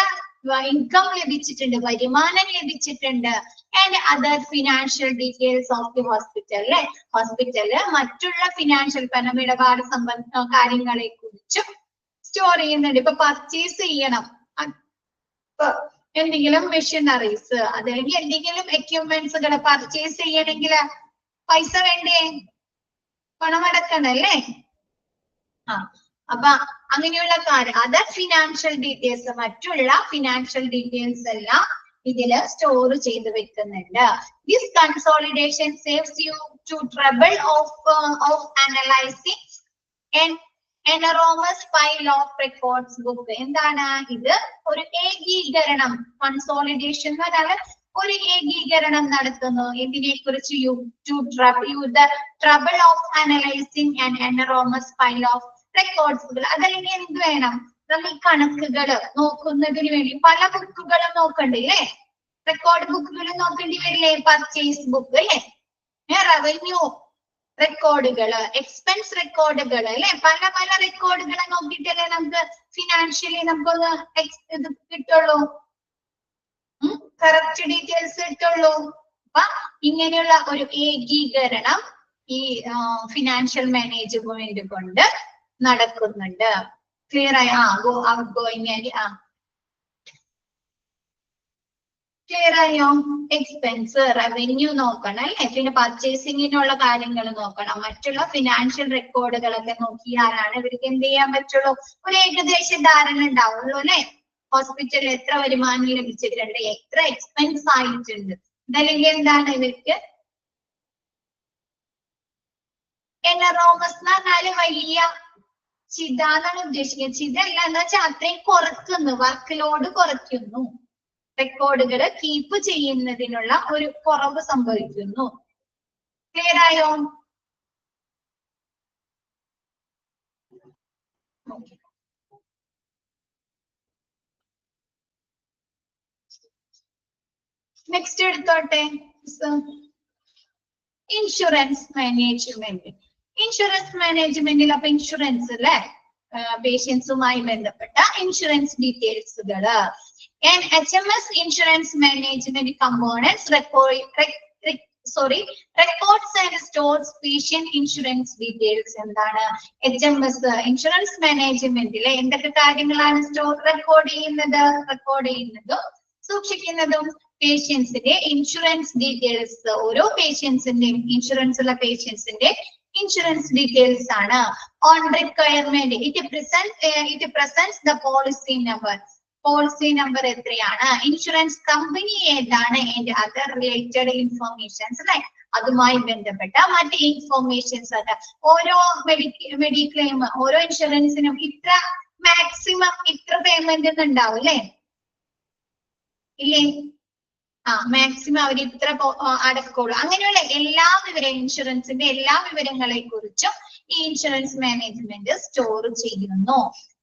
ഇൻകം ലഭിച്ചിട്ടുണ്ട്, വരുമാനം ലഭിച്ചിട്ടുണ്ട്. And other financial details of the hospital അല്ലെ. ഹോസ്പിറ്റല് മറ്റുള്ള ഫിനാൻഷ്യൽ പണമിടപാട് കാര്യങ്ങളെ കുറിച്ചും സ്റ്റോർ ചെയ്യുന്നുണ്ട്. ഇപ്പൊ പർച്ചേസ് ചെയ്യണം, എന്തെങ്കിലും മെഷീനറീസ് അതല്ലെങ്കിൽ എന്തെങ്കിലും എക്യുപ്മെന്റ്സുകൾ പർച്ചേസ് ചെയ്യണമെങ്കിൽ പൈസ വേണ്ടേ, പണം അടക്കണം അല്ലേ. അപ്പൊ അങ്ങനെയുള്ള കാര്യം അതർ ഫിനാൻഷ്യൽ ഡീറ്റെയിൽസ്, മറ്റുള്ള ഫിനാൻഷ്യൽ ഡീറ്റെയിൽസ് എല്ലാം ഇതില് സ്റ്റോർ ചെയ്ത് വെക്കുന്നുണ്ട്. This consolidation saves you to trouble of analysing enormous pile of records book. എന്താണ് ഇത്? ഒരു ഏകീകരണം, കൺസോളിഡേഷൻ എന്ന് പറഞ്ഞാൽ ഒരു ഏകീകരണം നടത്തുന്നു. ഇതിനെ കുറിച്ച് you the trouble of analysing and enormous pile of records. അതല്ലെങ്കിൽ എന്ത് വേണം, നമ്മൾ കണക്കുകൾ നോക്കുന്നതിന് വേണ്ടി പല ബുക്കുകളും നോക്കണ്ടേ, റെക്കോർഡ് ബുക്കുകൾ നോക്കേണ്ടി വരില്ലേ, പർച്ചേസ് ബുക്ക് അല്ലെ, റവന്യൂ റെക്കോർഡുകള്, എക്സ്പെൻസ് റെക്കോർഡുകൾ അല്ലെ, പല പല റെക്കോർഡുകളെ നോക്കിയിട്ടല്ലേ നമുക്ക് ഫിനാൻഷ്യലി നമുക്കൊന്ന് ഇത് കിട്ടുള്ളൂ, കറക്റ്റ് ഡീറ്റെയിൽസ് കിട്ടുള്ളൂ. അപ്പൊ ഇങ്ങനെയുള്ള ഒരു ഏകീകരണം ഈ ഫിനാൻഷ്യൽ മാനേജ്മെന്റ് കൊണ്ട് നടക്കുന്നുണ്ട്. ക്ലിയർ ആയി? ഔട്ട് ഗോയിങ് ക്ലിയർ ആയോ? എക്സ്പെൻസ്, റവന്യൂ നോക്കണം അല്ലെ, പിന്നെ പർച്ചേസിങ്ങിനുള്ള കാര്യങ്ങൾ നോക്കണം, മറ്റുള്ള ഫിനാൻഷ്യൽ റെക്കോർഡുകളൊക്കെ നോക്കിയാലാണ് ഇവർക്ക് എന്ത് ചെയ്യാൻ പറ്റുള്ളൂ, ഒരു ഏകദേശ ധാരണ ഉണ്ടാവുള്ളൂ അല്ലെ. ഹോസ്പിറ്റലിൽ എത്ര വരുമാനം ലഭിച്ചിട്ടുണ്ട്, എത്ര എക്സ്പെൻസ് ആയിട്ടുണ്ട്, ഇതല്ലെങ്കിൽ എന്താണ് ഇവർക്ക് എനറോമസ് എന്ന് പറഞ്ഞാല് വലിയ ചിത എന്നാണ് ഉദ്ദേശിക്കുന്നത്. ചിതല്ല എന്ന് വെച്ചാൽ അത്രയും കുറയ്ക്കുന്നു, വർക്ക് ലോഡ് കുറയ്ക്കുന്നു, റെക്കോർഡുകൾ കീപ്പ് ചെയ്യുന്നതിനുള്ള ഒരു കുറവ് സംഭവിക്കുന്നു. ക്ലിയർ ആയോ? നെക്സ്റ്റ് എടുത്തോട്ടെ, ഇൻഷുറൻസ് മാനേജ്മെന്റ്. ഇൻഷുറൻസ് മാനേജ്മെന്റിൽ അപ്പൊ ഇൻഷുറൻസ് അല്ലെ, പേഷ്യൻസുമായി ബന്ധപ്പെട്ട insurance ഡീറ്റെയിൽസുകള്. And HMS insurance management components records and stores patient insurance details. എന്താണ് HMS ഇൻഷുറൻസ് മാനേജ്മെന്റിലെ എന്തൊക്കെ കാര്യങ്ങളാണ് റെക്കോർഡ് ചെയ്യുന്നതും സൂക്ഷിക്കുന്നതും? പേഷ്യൻസിന്റെ ഇൻഷുറൻസ് ഡീറ്റെയിൽസ്, ഓരോ പേഷ്യൻസിന്റെയും ഇൻഷുറൻസ് ഉള്ള പേഷ്യൻസിന്റെ ഇൻഷുറൻസ് ഡീറ്റെയിൽസ് ആണ്. On requirement it presents the policy number. Policy number എത്രയാണ്, ഇൻഷുറൻസ് കമ്പനി ഏതാണ്, ആൻഡ് അതർ റിലേറ്റഡ് ഇൻഫോർമേഷൻസ് അല്ലെ, അതുമായി ബന്ധപ്പെട്ട മറ്റ് ഇൻഫോർമേഷൻസ് ആണ്. ഓരോ മെഡിക്ലെയിം, ഓരോ ഇൻഷുറൻസിനും ഇത്ര മാക്സിമം ഇത്ര പേയ്മെന്റ് ഉണ്ടാവും അല്ലെ, ഇല്ലേ? മാക്സിമം അവർ ഇത്ര അടക്കുള്ളൂ. അങ്ങനെയുള്ള എല്ലാ വിവരവും, ഇൻഷുറൻസിന്റെ എല്ലാ വിവരങ്ങളെ കുറിച്ചും ഈ ഇൻഷുറൻസ് മാനേജ്മെന്റ് സ്റ്റോർ ചെയ്യുന്നു.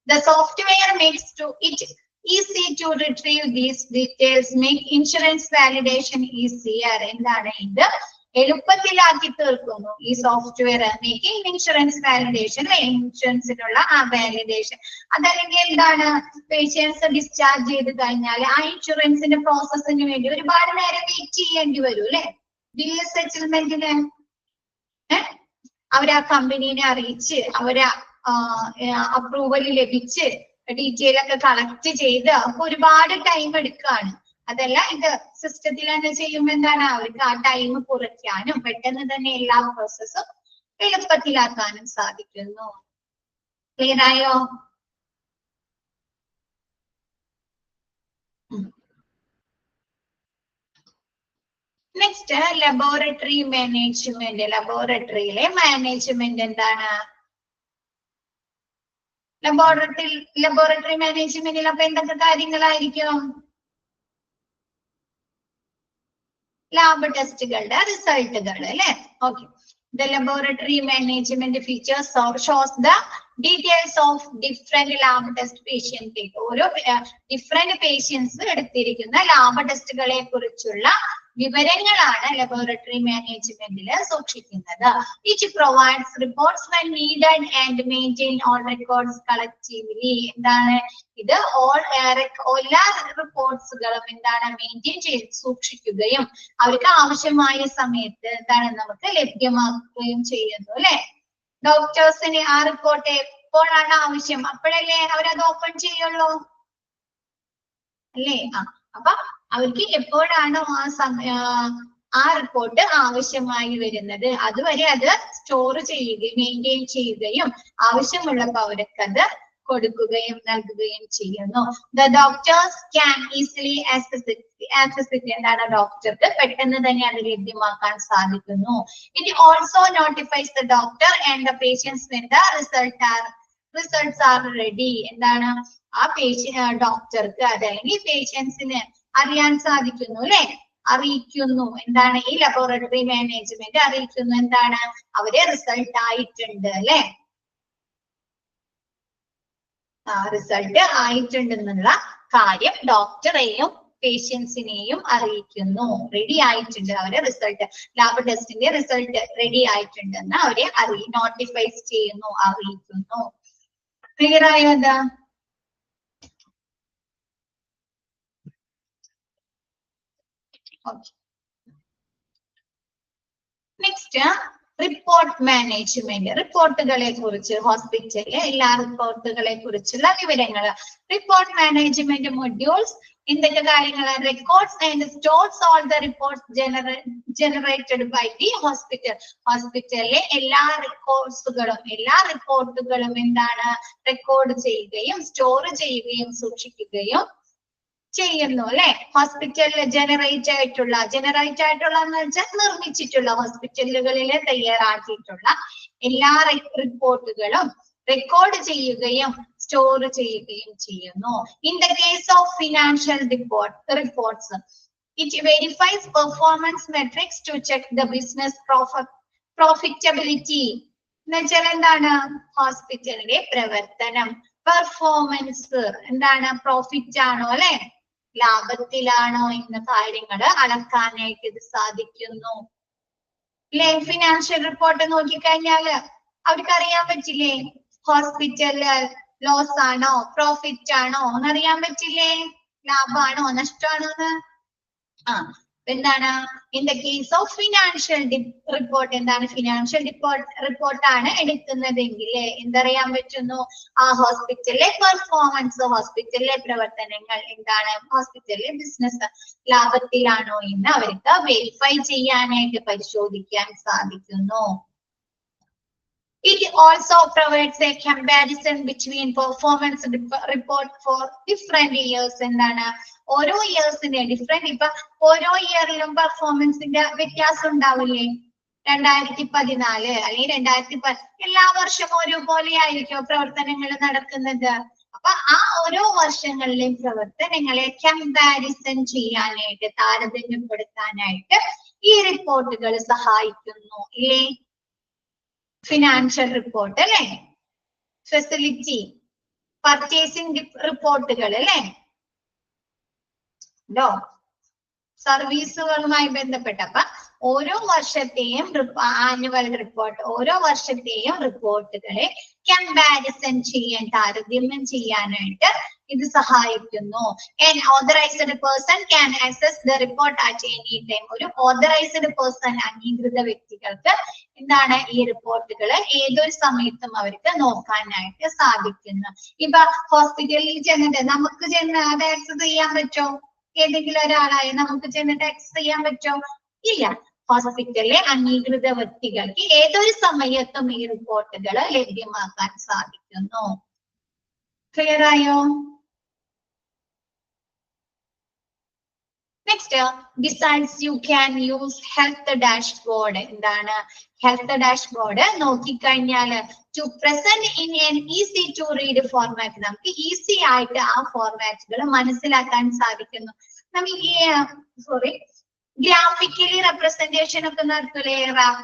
The software makes it easy to retrieve these details, make insurance validation easier. എന്താണ് ഇത്? എളുപ്പത്തിലാക്കി തീർക്കുന്നു ഈ സോഫ്റ്റ്വെയർ. മേക്കിംഗ് ഇൻഷുറൻസ് വാലിഡേഷൻ, ഇൻഷുറൻസിനുള്ള ആ വാലിഡേഷൻ. അതല്ലെങ്കിൽ എന്താണ്, പേഷ്യൻസ് ഡിസ്ചാർജ് ചെയ്ത് കഴിഞ്ഞാൽ ആ ഇൻഷുറൻസിന്റെ പ്രോസസ്സിന് വേണ്ടി ഒരുപാട് നേരം വെയിറ്റ് ചെയ്യേണ്ടി വരും അല്ലെ. ബില്ല് സെറ്റിൽമെന്റിന് അവരാ കമ്പനീനെ അറിയിച്ച് അവരാ അപ്രൂവൽ ലഭിച്ച് ഡീറ്റെയിൽ ഒക്കെ കളക്ട് ചെയ്ത് അപ്പൊ ഒരുപാട് ടൈം എടുക്കുകയാണ്. അതല്ല ഇത് സിസ്റ്റത്തിൽ തന്നെ ചെയ്യുമ്പോൾ എന്താണ്, അവർക്ക് ആ ടൈം കുറയ്ക്കാനും പെട്ടെന്ന് തന്നെ എല്ലാ പ്രോസസ്സും എളുപ്പത്തിലാക്കാനും സാധിക്കുന്നു. ക്ലിയർ ആയോ? Next laboratory management. ലബോറട്ടറിയിലെ മാനേജ്മെന്റ് എന്താണ്? ലബോറട്ടറി മാനേജ്മെന്റിൽ അപ്പൊ എന്തൊക്കെ കാര്യങ്ങളായിരിക്കും? ലാബ് ടെസ്റ്റുകളുടെ റിസൾട്ടുകൾ അല്ലെ. Okay. The laboratory management features or shows the details of different lab test patient. ഓരോ ഡിഫറെന്റ് പേഷ്യൻസ് എടുത്തിരിക്കുന്ന ലാബ് ടെസ്റ്റുകളെ കുറിച്ചുള്ള വിവരങ്ങളാണ് ലബോറട്ടറി മാനേജ്മെന്റിൽ സൂക്ഷിക്കുന്നത്. It provides reports when needed and maintain all records collectively. എന്താണ് ഇത്? എല്ലാ റിപ്പോർട്ട്സുകളും എന്താണ് മെയിൻറ്റെയിൻ ചെയ്ത് സൂക്ഷിക്കുകയും അവർക്ക് ആവശ്യമായ സമയത്ത് എന്താണ് നമുക്ക് ലഭ്യമാക്കുകയും ചെയ്യുന്നു അല്ലെ. ഡോക്ടേഴ്സിന് ആ റിപ്പോർട്ട് എപ്പോഴാണ് ആവശ്യം അപ്പോഴല്ലേ അവരത് ഓപ്പൺ ചെയ്യുള്ളൂ അല്ലേ. അപ്പൊ അവർക്ക് എപ്പോഴാണോ ആ റിപ്പോർട്ട് ആവശ്യമായി വരുന്നത് അതുവരെ അത് സ്റ്റോർ ചെയ്യുകയും മെയിൻറ്റെയിൻ ചെയ്യുകയും ആവശ്യമുള്ളപ്പോൾ അവർക്ക് അത് കൊടുക്കുകയും നൽകുകയും ചെയ്യുന്നു. The doctors can easily access it. എന്താണ്, ഡോക്ടർക്ക് പെട്ടെന്ന് തന്നെ അത് ലഭ്യമാക്കാൻ സാധിക്കുന്നു. It also notifies the doctor and the patients when the results are ready. എന്താണ്, ആ ഡോക്ടർക്ക് അതല്ലെങ്കിൽ പേഷ്യൻസിന് അറിയാൻ സാധിക്കുന്നു അല്ലെ, അറിയിക്കുന്നു. എന്താണ് ഈ ലബോറട്ടറി മാനേജ്മെന്റ് അറിയിക്കുന്നു, എന്താണ് അവരെ റിസൾട്ട് ആയിട്ടുണ്ട് അല്ലെ, റിസൾട്ട് ആയിട്ടുണ്ടെന്നുള്ള കാര്യം ഡോക്ടറെയും പേഷ്യൻസിനെയും അറിയിക്കുന്നു. റെഡി ആയിട്ടുണ്ട് അവരെ റിസൾട്ട്, ലാബ് ടെസ്റ്റിന്റെ റിസൾട്ട് റെഡി ആയിട്ടുണ്ടെന്ന് അവരെ നോട്ടിഫൈസ് ചെയ്യുന്നു, അറിയിക്കുന്നു. ക്ലിയർ ആയോ? എന്താ നെക്സ്റ്റ് റിപ്പോർട്ട് മാനേജ്മെന്റ്. റിപ്പോർട്ടുകളെ കുറിച്ച്, ഹോസ്പിറ്റലിലെ എല്ലാ റിപ്പോർട്ടുകളെ കുറിച്ചുള്ള വിവരങ്ങൾ. റിപ്പോർട്ട് മാനേജ്മെന്റ് മൊഡ്യൂൾസ് എന്തൊക്കെ കാര്യങ്ങള്? Records and stores all the reports generated by the hospital. ഹോസ്പിറ്റലിലെ എല്ലാ റിപ്പോർട്ടുകളും എന്താണ് റെക്കോർഡ് ചെയ്യുകയും സ്റ്റോർ ചെയ്യുകയും സൂക്ഷിക്കുകയും ചെയ്യുന്നു അല്ലെ. ഹോസ്പിറ്റലിൽ ജനറേറ്റ് ആയിട്ടുള്ള എന്ന് വെച്ചാൽ നിർമ്മിച്ചിട്ടുള്ള, ഹോസ്പിറ്റലുകളിൽ തയ്യാറാക്കിയിട്ടുള്ള എല്ലാ റിപ്പോർട്ടുകളും റെക്കോർഡ് ചെയ്യുകയും സ്റ്റോർ ചെയ്യുകയും ചെയ്യുന്നു. In the case of financial reports, it verifies performance matrix to check the business profitability. എന്ന് വെച്ചാൽ എന്താണ്, ഹോസ്പിറ്റലിന്റെ പ്രവർത്തനം, പെർഫോമൻസ് എന്താണ്, പ്രോഫിറ്റ് ആണോ അല്ലെ, ലാഭത്തിലാണോ എന്ന കാര്യങ്ങൾ അളക്കാനായിട്ട് ഇത് സാധിക്കുന്നു അല്ലെ. ഫിനാൻഷ്യൽ റിപ്പോർട്ട് നോക്കിക്കഴിഞ്ഞാല് അവർക്ക് അറിയാൻ പറ്റില്ലേ ഹോസ്പിറ്റല് ലോസ് ആണോ പ്രോഫിറ്റ് ആണോ എന്നറിയാൻ പറ്റില്ലേ, ലാഭമാണോ നഷ്ടമാണോ എന്ന്. എന്താണ് in the case of financial report, എന്താണ് ഫിനാൻഷ്യൽ റിപ്പോർട്ടാണ് എടുക്കുന്നതെങ്കിൽ എന്തറിയാൻ പറ്റുന്നു, ആ ഹോസ്പിറ്റലിലെ പെർഫോമൻസ്, ഹോസ്പിറ്റലിലെ പ്രവർത്തനങ്ങൾ എന്താണ്, ഹോസ്പിറ്റലിലെ ബിസിനസ് ലാഭത്തിലാണോ എന്ന് അവർക്ക് വെരിഫൈ ചെയ്യാനായിട്ട് പരിശോധിക്കാൻ സാധിക്കുന്നു. It also provides a comparison between performance report for different years. എന്താണ് ഓരോ ഇയേഴ്സിന്റെ ഡിഫറെന്റ്, ഇപ്പൊ ഓരോ ഇയറിലും പെർഫോമൻസിന്റെ വ്യത്യാസം ഉണ്ടാവില്ലേ. 2014 അല്ലെങ്കിൽ 2010 എല്ലാ വർഷവും ഒരുപോലെ ആയിരിക്കും പ്രവർത്തനങ്ങൾ നടക്കുന്നത്. അപ്പൊ ആ ഓരോ വർഷങ്ങളിലെയും പ്രവർത്തനങ്ങളെ കമ്പാരിസൺ ചെയ്യാനായിട്ട്, താരതമ്യപ്പെടുത്താനായിട്ട് ഈ റിപ്പോർട്ടുകൾ സഹായിക്കുന്നു ഇല്ലേ. ഫിനാൻഷ്യൽ റിപ്പോർട്ട് അല്ലെ, ഫെസിലിറ്റി പർച്ചേസിംഗ് റിപ്പോർട്ടുകൾ അല്ലെ, സർവീസുകളുമായി ബന്ധപ്പെട്ട. അപ്പൊ ഓരോ വർഷത്തെയും ആനുവൽ റിപ്പോർട്ട്, ഓരോ വർഷത്തെയും റിപ്പോർട്ടുകളെ കമ്പാരിസൺ ചെയ്യാൻ, താരതമ്യം ചെയ്യാനായിട്ട് ഇത് സഹായിക്കുന്നു. An authorized person can access the report at any time. ഒരു authorized person, അംഗീകൃത വ്യക്തികൾക്ക് എന്താണ് ഈ റിപ്പോർട്ടുകൾ ഏതൊരു സമയത്തും അവർക്ക് നോക്കാനായിട്ട് സാധിക്കുന്നു. ഇപ്പൊ ഹോസ്പിറ്റലിൽ ചെന്നിട്ട് നമുക്ക് ചെന്ന് അത് ആക്സസ് ചെയ്യാൻ പറ്റോ? ഏതെങ്കിലും ഒരാളായി നമുക്ക് ചെന്നിട്ട് ആക്സസ് ചെയ്യാൻ പറ്റോ? ഇല്ല. ഹോസ്പിറ്റലിലെ അംഗീകൃത വ്യക്തികൾക്ക് ഏതൊരു സമയത്തും ഈ റിപ്പോർട്ടുകൾ ലഭ്യമാക്കാൻ സാധിക്കുന്നു. ക്ലിയർ ആയോ? Next, besides you can use health dashboard. എന്താണ് ഹെൽത്ത് ഡാഷ്ബോർഡ്? നോക്കിക്കഴിഞ്ഞാൽ to present in an easy to read format, നമുക്ക് ഈസി ആയിട്ട് ആ ഫോർമാറ്റുകൾ മനസ്സിലാക്കാൻ സാധിക്കുന്നു. നമുക്ക് ഗ്രാഫിക്കലി റെപ്രസെന്റേഷൻ ഒക്കെ നടത്തൂലേ?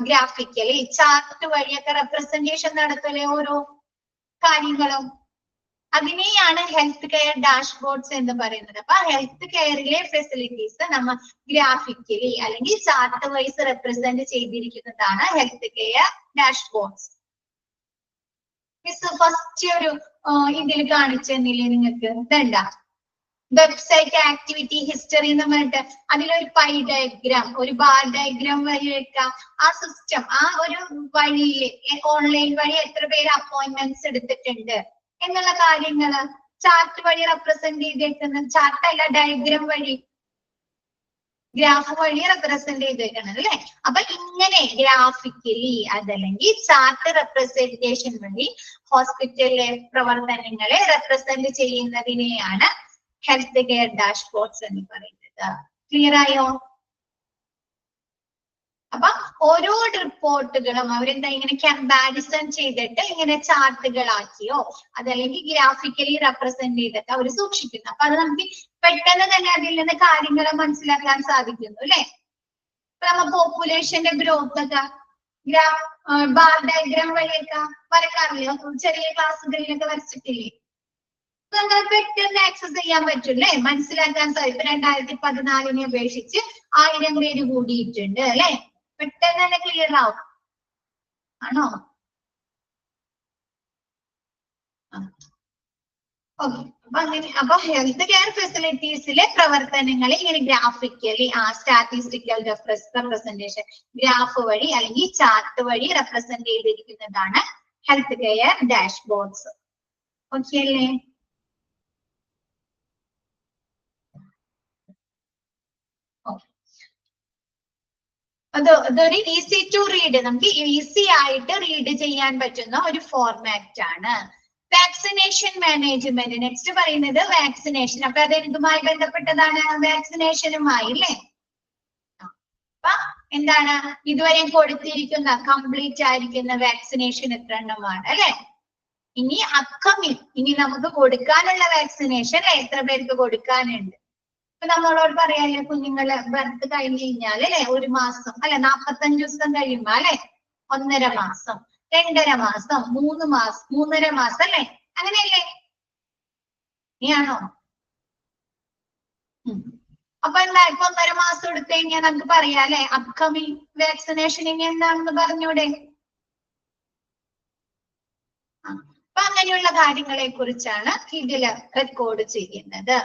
ഗ്രാഫിക്കലി ചാർട്ട് വഴിയൊക്കെ റെപ്രസെന്റേഷൻ നടത്തൂലേ ഓരോ കാര്യങ്ങളും? അതിനെയാണ് ഹെൽത്ത് കെയർ ഡാഷ്ബോർഡ്സ് എന്ന് പറയുന്നത്. അപ്പൊ ഹെൽത്ത് കെയറിലെ ഫെസിലിറ്റീസ് നമ്മൾ ഗ്രാഫിക്കലി അല്ലെങ്കിൽ ചാർട്ട് വൈസ് റെപ്രസെന്റ് ചെയ്തിരിക്കുന്നതാണ് health care dashboards. Miss first ഒരു ഇതിൽ കാണിച്ചെന്നില്ലേ നിങ്ങൾക്ക്? ഇതണ്ട വെബ്സൈറ്റ് ആക്ടിവിറ്റി ഹിസ്റ്ററി എന്ന് പറഞ്ഞിട്ട് അതിലൊരു പൈ ഡയഗ്രാം, ഒരു ബാർ ഡയഗ്രാം വഴി വെക്കാം. ആ സിസ്റ്റം, ആ ഒരു വഴിയിൽ ഓൺലൈൻ വഴി എത്ര പേര് അപ്പോയിന്റ്മെന്റ്സ് എടുത്തിട്ടുണ്ട് എന്നുള്ള കാര്യങ്ങള് ചാർട്ട് വഴി റെപ്രസെന്റ് ചെയ്തേക്കുന്നത്. ചാർട്ടല്ല, ഡയഗ്രാം വഴി, ഗ്രാഫ് വഴി റെപ്രസെന്റ് ചെയ്തേക്കുന്നത് അല്ലെ? അപ്പൊ ഇങ്ങനെ ഗ്രാഫിക്കലി അതല്ലെങ്കിൽ ചാർട്ട് റെപ്രസെന്റേഷൻ വഴി ഹോസ്പിറ്റലിലെ പ്രവർത്തനങ്ങളെ റെപ്രസെന്റ് ചെയ്യുന്നതിനെയാണ് ഹെൽത്ത് കെയർ ഡാഷ്ബോർഡ്സ് എന്ന് പറയുന്നത്. ക്ലിയർ ആയോ? അപ്പൊ ഓരോ റിപ്പോർട്ടുകളും അവരെന്താ ഇങ്ങനെ കമ്പാരിസൺ ചെയ്തിട്ട് ഇങ്ങനെ ചാർട്ടുകളാക്കിയോ അതല്ലെങ്കിൽ ഗ്രാഫിക്കലി റെപ്രസെന്റ് ചെയ്തിട്ട് അവർ സൂക്ഷിക്കുന്നു. അപ്പൊ അത് നമുക്ക് പെട്ടെന്ന് തന്നെ അതിൽ നിന്ന് കാര്യങ്ങൾ മനസ്സിലാക്കാൻ സാധിക്കുന്നു അല്ലെ? നമ്മ പോപ്പുലേഷന്റെ ഗ്രോത്ത് ഒക്കെ ബാർ ഡയഗ്രാം വഴിയൊക്കെ വരക്കാറില്ലേ? ചെറിയ ക്ലാസ്സുകളിലൊക്കെ വരച്ചിട്ടില്ലേ? നമുക്ക് പെട്ടെന്ന് ആക്സസ് ചെയ്യാൻ പറ്റില്ലേ? മനസ്സിലാക്കാൻ സാധിക്കും. 2014 അപേക്ഷിച്ച് 1000 പേര് കൂടിയിട്ടുണ്ട് അല്ലെ? പെട്ടെന്ന് തന്നെ ക്ലിയർ ആവും. ആണോ? ഓക്കെ. അപ്പൊ ഹെൽത്ത് കെയർ ഫെസിലിറ്റീസിലെ പ്രവർത്തനങ്ങൾ ഇങ്ങനെ ഗ്രാഫിക്കലി സ്റ്റാറ്റിസ്റ്റിക്കൽ റെപ്രസെന്റേഷൻ ഗ്രാഫ് വഴി അല്ലെങ്കിൽ ചാർട്ട് വഴി റെപ്രസെന്റ് ചെയ്തിരിക്കുന്നതാണ് ഹെൽത്ത് കെയർ ഡാഷ്ബോർഡ്സ്. ഓക്കെ അല്ലേ? അതൊരു ഈസി ടു റീഡ്, നമുക്ക് ഈസി ആയിട്ട് റീഡ് ചെയ്യാൻ പറ്റുന്ന ഒരു ഫോർമാറ്റ് ആണ്. Vaccination management. നെക്സ്റ്റ് പറയുന്നത് വാക്സിനേഷൻ. അപ്പൊ അത് ഇതുമായി ബന്ധപ്പെട്ടതാണ്, വാക്സിനേഷനുമായി അല്ലേ? അപ്പൊ എന്താണ് ഇതുവരെ കൊടുത്തിരിക്കുന്ന കംപ്ലീറ്റ് ആയിരിക്കുന്ന വാക്സിനേഷൻ എത്ര എണ്ണമാണ് അല്ലെ? ഇനി അപ്കമിങ്, ഇനി നമുക്ക് കൊടുക്കാനുള്ള വാക്സിനേഷൻ എത്ര പേർക്ക് കൊടുക്കാനുണ്ട്? ഇപ്പൊ നമ്മളോട് പറയാല്ലേ, കുഞ്ഞുങ്ങളെ ബർത്ത് കഴിഞ്ഞ് കഴിഞ്ഞാൽ അല്ലെ 1 മാസം അല്ലെ 45 ദിവസം കഴിയുമ്പോ അല്ലെ 1.5 മാസം 2.5 മാസം 3 മാസം 3.5 മാസം അല്ലെ? അങ്ങനെയല്ലേ? ഇനിയാണോ? അപ്പൊ എന്താ ഇപ്പൊ 1.5 മാസം എടുത്തു കഴിഞ്ഞാൽ നമുക്ക് പറയാം അല്ലെ അപ്കമിങ് വാക്സിനേഷൻ ഇനി എന്താണെന്ന് പറഞ്ഞൂടെ? അപ്പൊ അങ്ങനെയുള്ള കാര്യങ്ങളെ കുറിച്ചാണ് ഇതില് റെക്കോർഡ് ചെയ്യുന്നത്.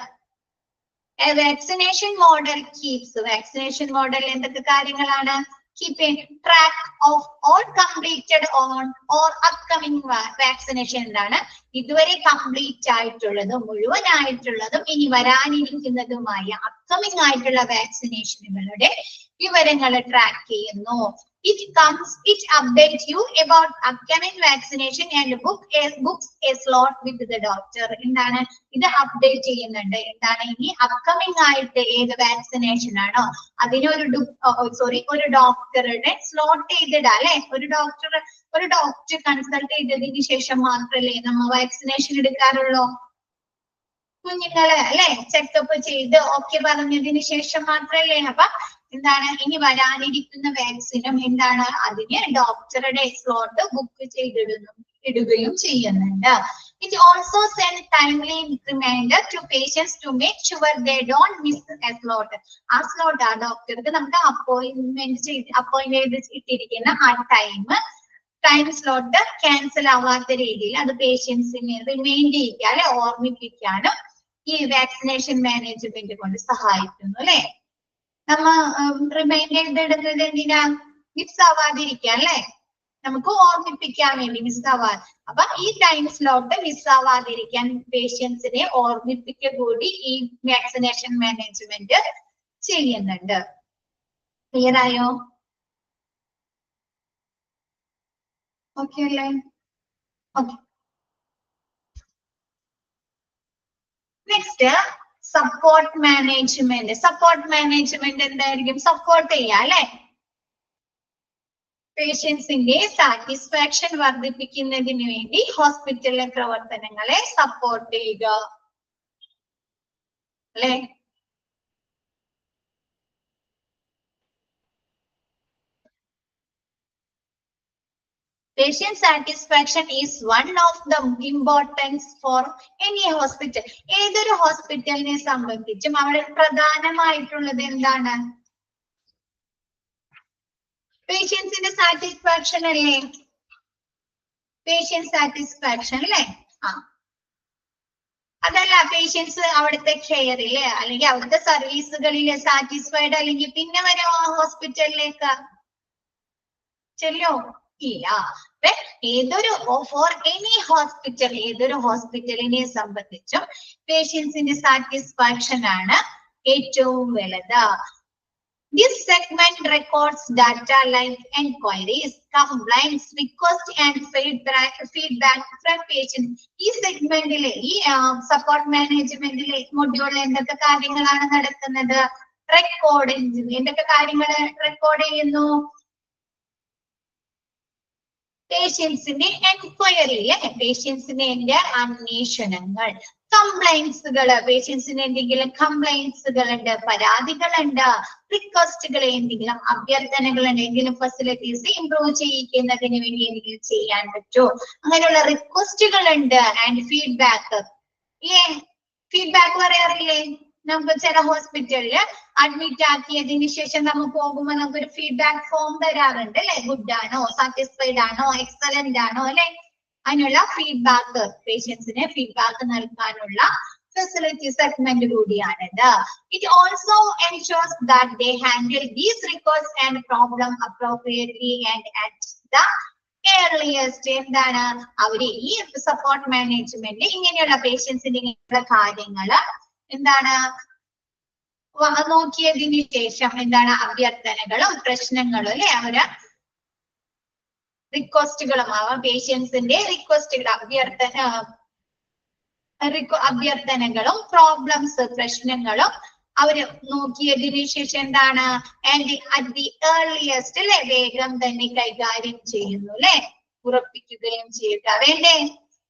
Vaccination model keeps. Vaccination model എന്തൊക്കെ കാര്യങ്ങളാണ്? Keeping track of all completed on or upcoming vaccination. എന്താണ് ഇതുവരെ കംപ്ലീറ്റ് ആയിട്ടുള്ളതും മുഴുവനായിട്ടുള്ളതും ഇനി വരാനിരിക്കുന്നതുമായ അപ്കമിങ് ആയിട്ടുള്ള വാക്സിനേഷനുകളുടെ വിവരങ്ങൾ ട്രാക്ക് ചെയ്യുന്നു. It updates you about upcoming vaccination and books a slot with the doctor. എന്താണ് ഇത് അപ്ഡേറ്റ് ചെയ്യുന്നുണ്ട്? എന്താണ് ഇനി അപ്കമിങ് ആയിട്ട് ഏത് വാക്സിനേഷൻ ആണോ അതിനൊരു ഒരു ഡോക്ടറുടെ സ്ലോട്ട് ചെയ്തിടാ അല്ലെ? ഒരു ഡോക്ടർ കൺസൾട്ട് ചെയ്തതിന് ശേഷം മാത്രമല്ലേ നമ്മൾ വാക്സിനേഷൻ എടുക്കാറുള്ളൂ? കുഞ്ഞുങ്ങളെ അല്ലെ ചെക്കപ്പ് ചെയ്ത് ഓക്കെ പറഞ്ഞതിന് ശേഷം മാത്രമല്ലേ? അപ്പൊ എന്താണ് ഇനി വരാനിരിക്കുന്ന വാക്സിനും എന്താണ് അതിന് ഡോക്ടറുടെ സ്ലോട്ട് ബുക്ക് ചെയ്തിടുന്നു. ഇടുകയും ചെയ്യുന്നുണ്ട്. It also send timely reminder to patients to make sure they don't miss a slot. ആ slot ആ ഡോക്ടർക്ക് നമുക്ക് അപ്പോയിന്റ്മെന്റ് ചെയ്ത് ഇട്ടിരിക്കുന്ന ആ ടൈം സ്ലോട്ട് ക്യാൻസൽ ആവാത്ത രീതിയിൽ അത് പേഷ്യൻസിനെ റിമൈൻഡ് ചെയ്യിക്കാനും ഓർമ്മിപ്പിക്കാനും ഈ വാക്സിനേഷൻ മാനേജ്മെന്റ് കൊണ്ട് സഹായിക്കുന്നു അല്ലെ. നമ്മ റിമൈൻഡ് ചെയ്തെടുക്കുന്നത് എന്തിനാ? മിസ് ആവാതിരിക്കാൻ അല്ലെ, നമുക്ക് ഓർമ്മിപ്പിക്കാൻ വേണ്ടി മിസ് ആവാൻ. അപ്പൊ ഈ ടൈം സ്ലോട്ട് മിസ് ആവാതിരിക്കാൻ പേഷ്യൻസിനെ ഓർമ്മിപ്പിക്കുക കൂടി ഈ വാക്സിനേഷൻ മാനേജ്മെന്റ് ചെയ്യുന്നുണ്ട്. ക്ലിയർ ആയോ? ഓക്കെ അല്ലേ? Okay. Next support management. Support management എന്തായിരിക്കും? സപ്പോർട്ട് ചെയ്യുക അല്ലെ, പേഷ്യൻസിന്റെ സാറ്റിസ്ഫാക്ഷൻ വർദ്ധിപ്പിക്കുന്നതിന് വേണ്ടി ഹോസ്പിറ്റലിലെ പ്രവർത്തനങ്ങളെ സപ്പോർട്ട് ചെയ്യുക അല്ലെ. Patient satisfaction is one of the importance for any hospital. ഏതൊരു ഹോസ്പിറ്റലിനെ സംബന്ധിച്ചും അവിടെ പ്രധാനമായിട്ടുള്ളത് എന്താണ്? പേഷ്യൻസിന്റെ സാറ്റിസ്ഫാക്ഷൻ അല്ലേ? പേഷ്യന്റ് സാറ്റിസ്ഫാക്ഷൻ അല്ലേ? അതല്ല, പേഷ്യൻസ് അവിടുത്തെ കെയറില് അല്ലെങ്കിൽ അവിടുത്തെ സർവീസുകളില് സാറ്റിസ്ഫൈഡ് അല്ലെങ്കിൽ പിന്നെ വരും ഹോസ്പിറ്റലിലേക്ക് ചെല്ലോ ഇല്ല. ഏതൊരു ഫോർ എനി ഹോസ്പിറ്റൽ, ഏതൊരു ഹോസ്പിറ്റലിനെ സംബന്ധിച്ചും പേഷ്യൻസിന്റെ സാറ്റിസ്ഫാക്ഷൻ ആണ് ഏറ്റവും വലുത്. This segment records data like enquiries, complaints, requests and feedback from patients. ഈ സെഗ്മെന്റിലെ ഈ സപ്പോർട്ട് മാനേജ്മെന്റിലെ മൊഡ്യൂളിൽ എന്തൊക്കെ കാര്യങ്ങളാണ് നടക്കുന്നത്? റെക്കോർഡിംഗ്. എന്തൊക്കെ കാര്യങ്ങൾ റെക്കോർഡ് ചെയ്യുന്നു? പേഷ്യൻസിന്റെ എൻക്വയറി, പേഷ്യൻസിന്റെ അന്വേഷണങ്ങൾ, കംപ്ലൈൻസുകള്, പേഷ്യൻസിന് എന്തെങ്കിലും കംപ്ലൈൻസുകൾ ഉണ്ട്, പരാതികളുണ്ട്, റിക്വസ്റ്റുകൾ, എന്തെങ്കിലും അഭ്യർത്ഥനകൾ എന്തെങ്കിലും ഫെസിലിറ്റീസ് ഇംപ്രൂവ് ചെയ്യിക്കുന്നതിന് വേണ്ടി എന്തെങ്കിലും ചെയ്യാൻ പറ്റുമോ, അങ്ങനെയുള്ള റിക്വസ്റ്റുകൾ ഉണ്ട്. ആൻഡ് ഫീഡ്ബാക്ക്, ഫീഡ്ബാക്ക് പറയാറില്ലേ? നമുക്ക് ചില ഹോസ്പിറ്റലില് അഡ്മിറ്റ് ആക്കിയതിന് ശേഷം നമ്മൾ പോകുമ്പോൾ നമുക്കൊരു ഫീഡ്ബാക്ക് ഫോം തരാറുണ്ട് അല്ലെ. ഗുഡ് ആണോ, സാറ്റിസ്ഫൈഡ് ആണോ, എക്സലന്റ് ആണോ അല്ലെ. അതിനുള്ള ഫീഡ്ബാക്ക്, പേഷ്യൻസിന് ഫീഡ്ബാക്ക് നൽകാനുള്ള ഫെസിലിറ്റി സെഗ്മെന്റ് കൂടിയാണിത്. It also എൻഷുർസ് that they handle these request and problem appropriately and at the earliest. എന്താണ് അവര് ഈ സപ്പോർട്ട് മാനേജ്മെന്റ് ഇങ്ങനെയുള്ള പേഷ്യൻസിന്റെ ഇങ്ങനെയുള്ള കാര്യങ്ങള് എന്താണ് നോക്കിയതിന് ശേഷം എന്താണ് അഭ്യർത്ഥനകളും പ്രശ്നങ്ങളും അല്ലെ, അവര് റിക്വസ്റ്റുകളും ആവാം, പേഷ്യൻസിന്റെ റിക്വസ്റ്റുകൾ അഭ്യർത്ഥനകളും പ്രോബ്ലംസ് പ്രശ്നങ്ങളും അവര് നോക്കിയതിനു ശേഷം എന്താണ് അറ്റ് ദി ഏർലിയസ്റ്റ് അല്ലെ വേഗം തന്നെ കൈകാര്യം ചെയ്യുന്നു അല്ലെ, ഉറപ്പിക്കുകയും ചെയ്യുക. വേണ്ടേ?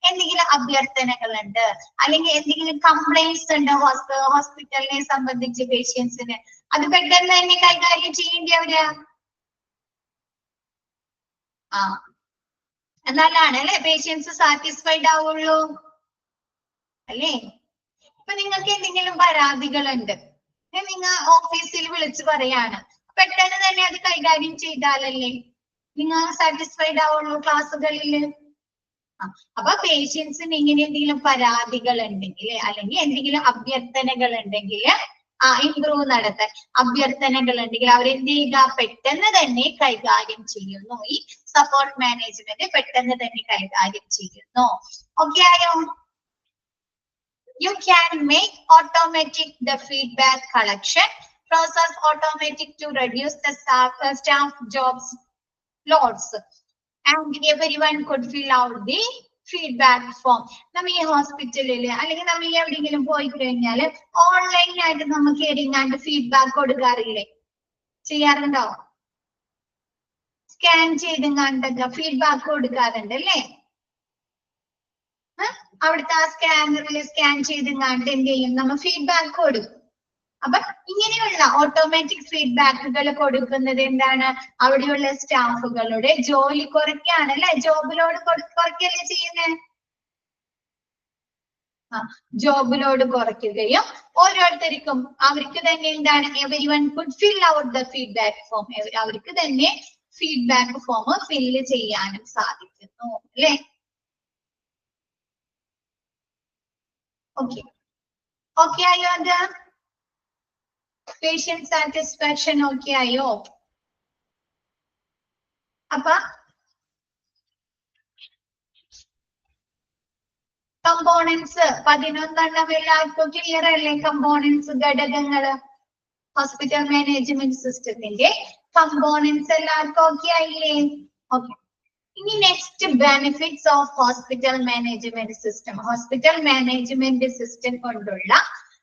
എന്തെങ്കിലും അഭ്യർത്ഥനകളുണ്ട് അല്ലെങ്കിൽ എന്തെങ്കിലും കംപ്ലൈന്റ്സ് ഉണ്ട് ഹോസ്പിറ്റലിനെ സംബന്ധിച്ച് പേഷ്യൻസിന്, അത് പെട്ടെന്ന് തന്നെ കൈകാര്യം ചെയ്യേണ്ടി അവര് എന്നാലാണ് അല്ലെ പേഷ്യൻസ് സാറ്റിസ്ഫൈഡ് ആവുള്ളൂ അല്ലേ. ഇപ്പൊ നിങ്ങൾക്ക് എന്തെങ്കിലും പരാതികളുണ്ട്, നിങ്ങൾ ഓഫീസിൽ വിളിച്ച് പറയാണ്, പെട്ടെന്ന് തന്നെ അത് കൈകാര്യം ചെയ്താലല്ലേ നിങ്ങൾ സാറ്റിസ്ഫൈഡ് ആവുള്ളൂ ക്ലാസ്സുകളിൽ. അപ്പൊ പേഷ്യൻസിന് ഇങ്ങനെ എന്തെങ്കിലും പരാതികൾ ഉണ്ടെങ്കിൽ അല്ലെങ്കിൽ എന്തെങ്കിലും അഭ്യർത്ഥനകൾ ഉണ്ടെങ്കിൽ ഇംപ്രൂവ് നടത്താൻ അഭ്യർത്ഥനകൾ ഉണ്ടെങ്കിൽ അവരെന്ത് ചെയ്യുക? പെട്ടെന്ന് തന്നെ കൈകാര്യം ചെയ്യുന്നു. ഈ സപ്പോർട്ട് മാനേജ്മെന്റ് പെട്ടെന്ന് തന്നെ കൈകാര്യം ചെയ്യുന്നു. ഓക്കെ ആയോ? You can make automatic the feedback collection process automatic to reduce the staff jobs loads. And everyone could fill out the feedback form. നമ്മ ഈ ഹോസ്പിറ്റലില് അല്ലെങ്കിൽ നമ്മ എവിടെയെങ്കിലും പോയി കഴിഞ്ഞാല് ഓൺലൈനായിട്ട് നമുക്ക് എങ്ങാണ്ട് ഫീഡ്ബാക്ക് കൊടുക്കാറില്ലേ? ചെയ്യാറുണ്ടോ? സ്കാൻ ചെയ്തെങ്ങാണ്ടൊക്കെ ഫീഡ്ബാക്ക് കൊടുക്കാറുണ്ട് അല്ലേ? അവിടുത്തെ ആ സ്കാനറിൽ സ്കാൻ ചെയ്തെങ്ങാണ്ട് എന്ത് ചെയ്യും? നമ്മ ഫീഡ്ബാക്ക് കൊടുക്കും. അപ്പൊ ഇങ്ങനെയുള്ള ഓട്ടോമാറ്റിക് ഫീഡ്ബാക്കുകൾ കൊടുക്കുന്നത് എന്താണ്, അവിടെയുള്ള സ്റ്റാഫുകളുടെ ജോലി കുറയ്ക്കാണ് അല്ലെ, ജോബ് ലോഡ് കുറയ്ക്കല്ലേ ചെയ്യുന്നത്. ജോബ് ലോഡ് കുറയ്ക്കുകയും ഓരോരുത്തർക്കും അവർക്ക് തന്നെ എന്താണ്, everyone could fill out the feedback form, അവർക്ക് തന്നെ ഫീഡ്ബാക്ക് ഫോം ഫില്ല് ചെയ്യാനും സാധിക്കുന്നു അല്ലെ. ഓക്കെ ഓക്കെ ആയോ, അത് പേഷ്യന്റ് സാറ്റിസ്ഫാക്ഷൻ ഓക്കെ ആയോ. അപ്പൊ കമ്പോണൻസ് 11 എല്ലാവർക്കും ക്ലിയർ അല്ലേ, കമ്പോണൻസ് ഘടകങ്ങള് ഹോസ്പിറ്റൽ മാനേജ്മെന്റ് സിസ്റ്റത്തിന്റെ കമ്പോണൻസ് എല്ലാവർക്കും ഓക്കെ ആയില്ലേ. ഓക്കെ, ഇനി next benefits of hospital management system. Hospital management system കൊണ്ടുള്ള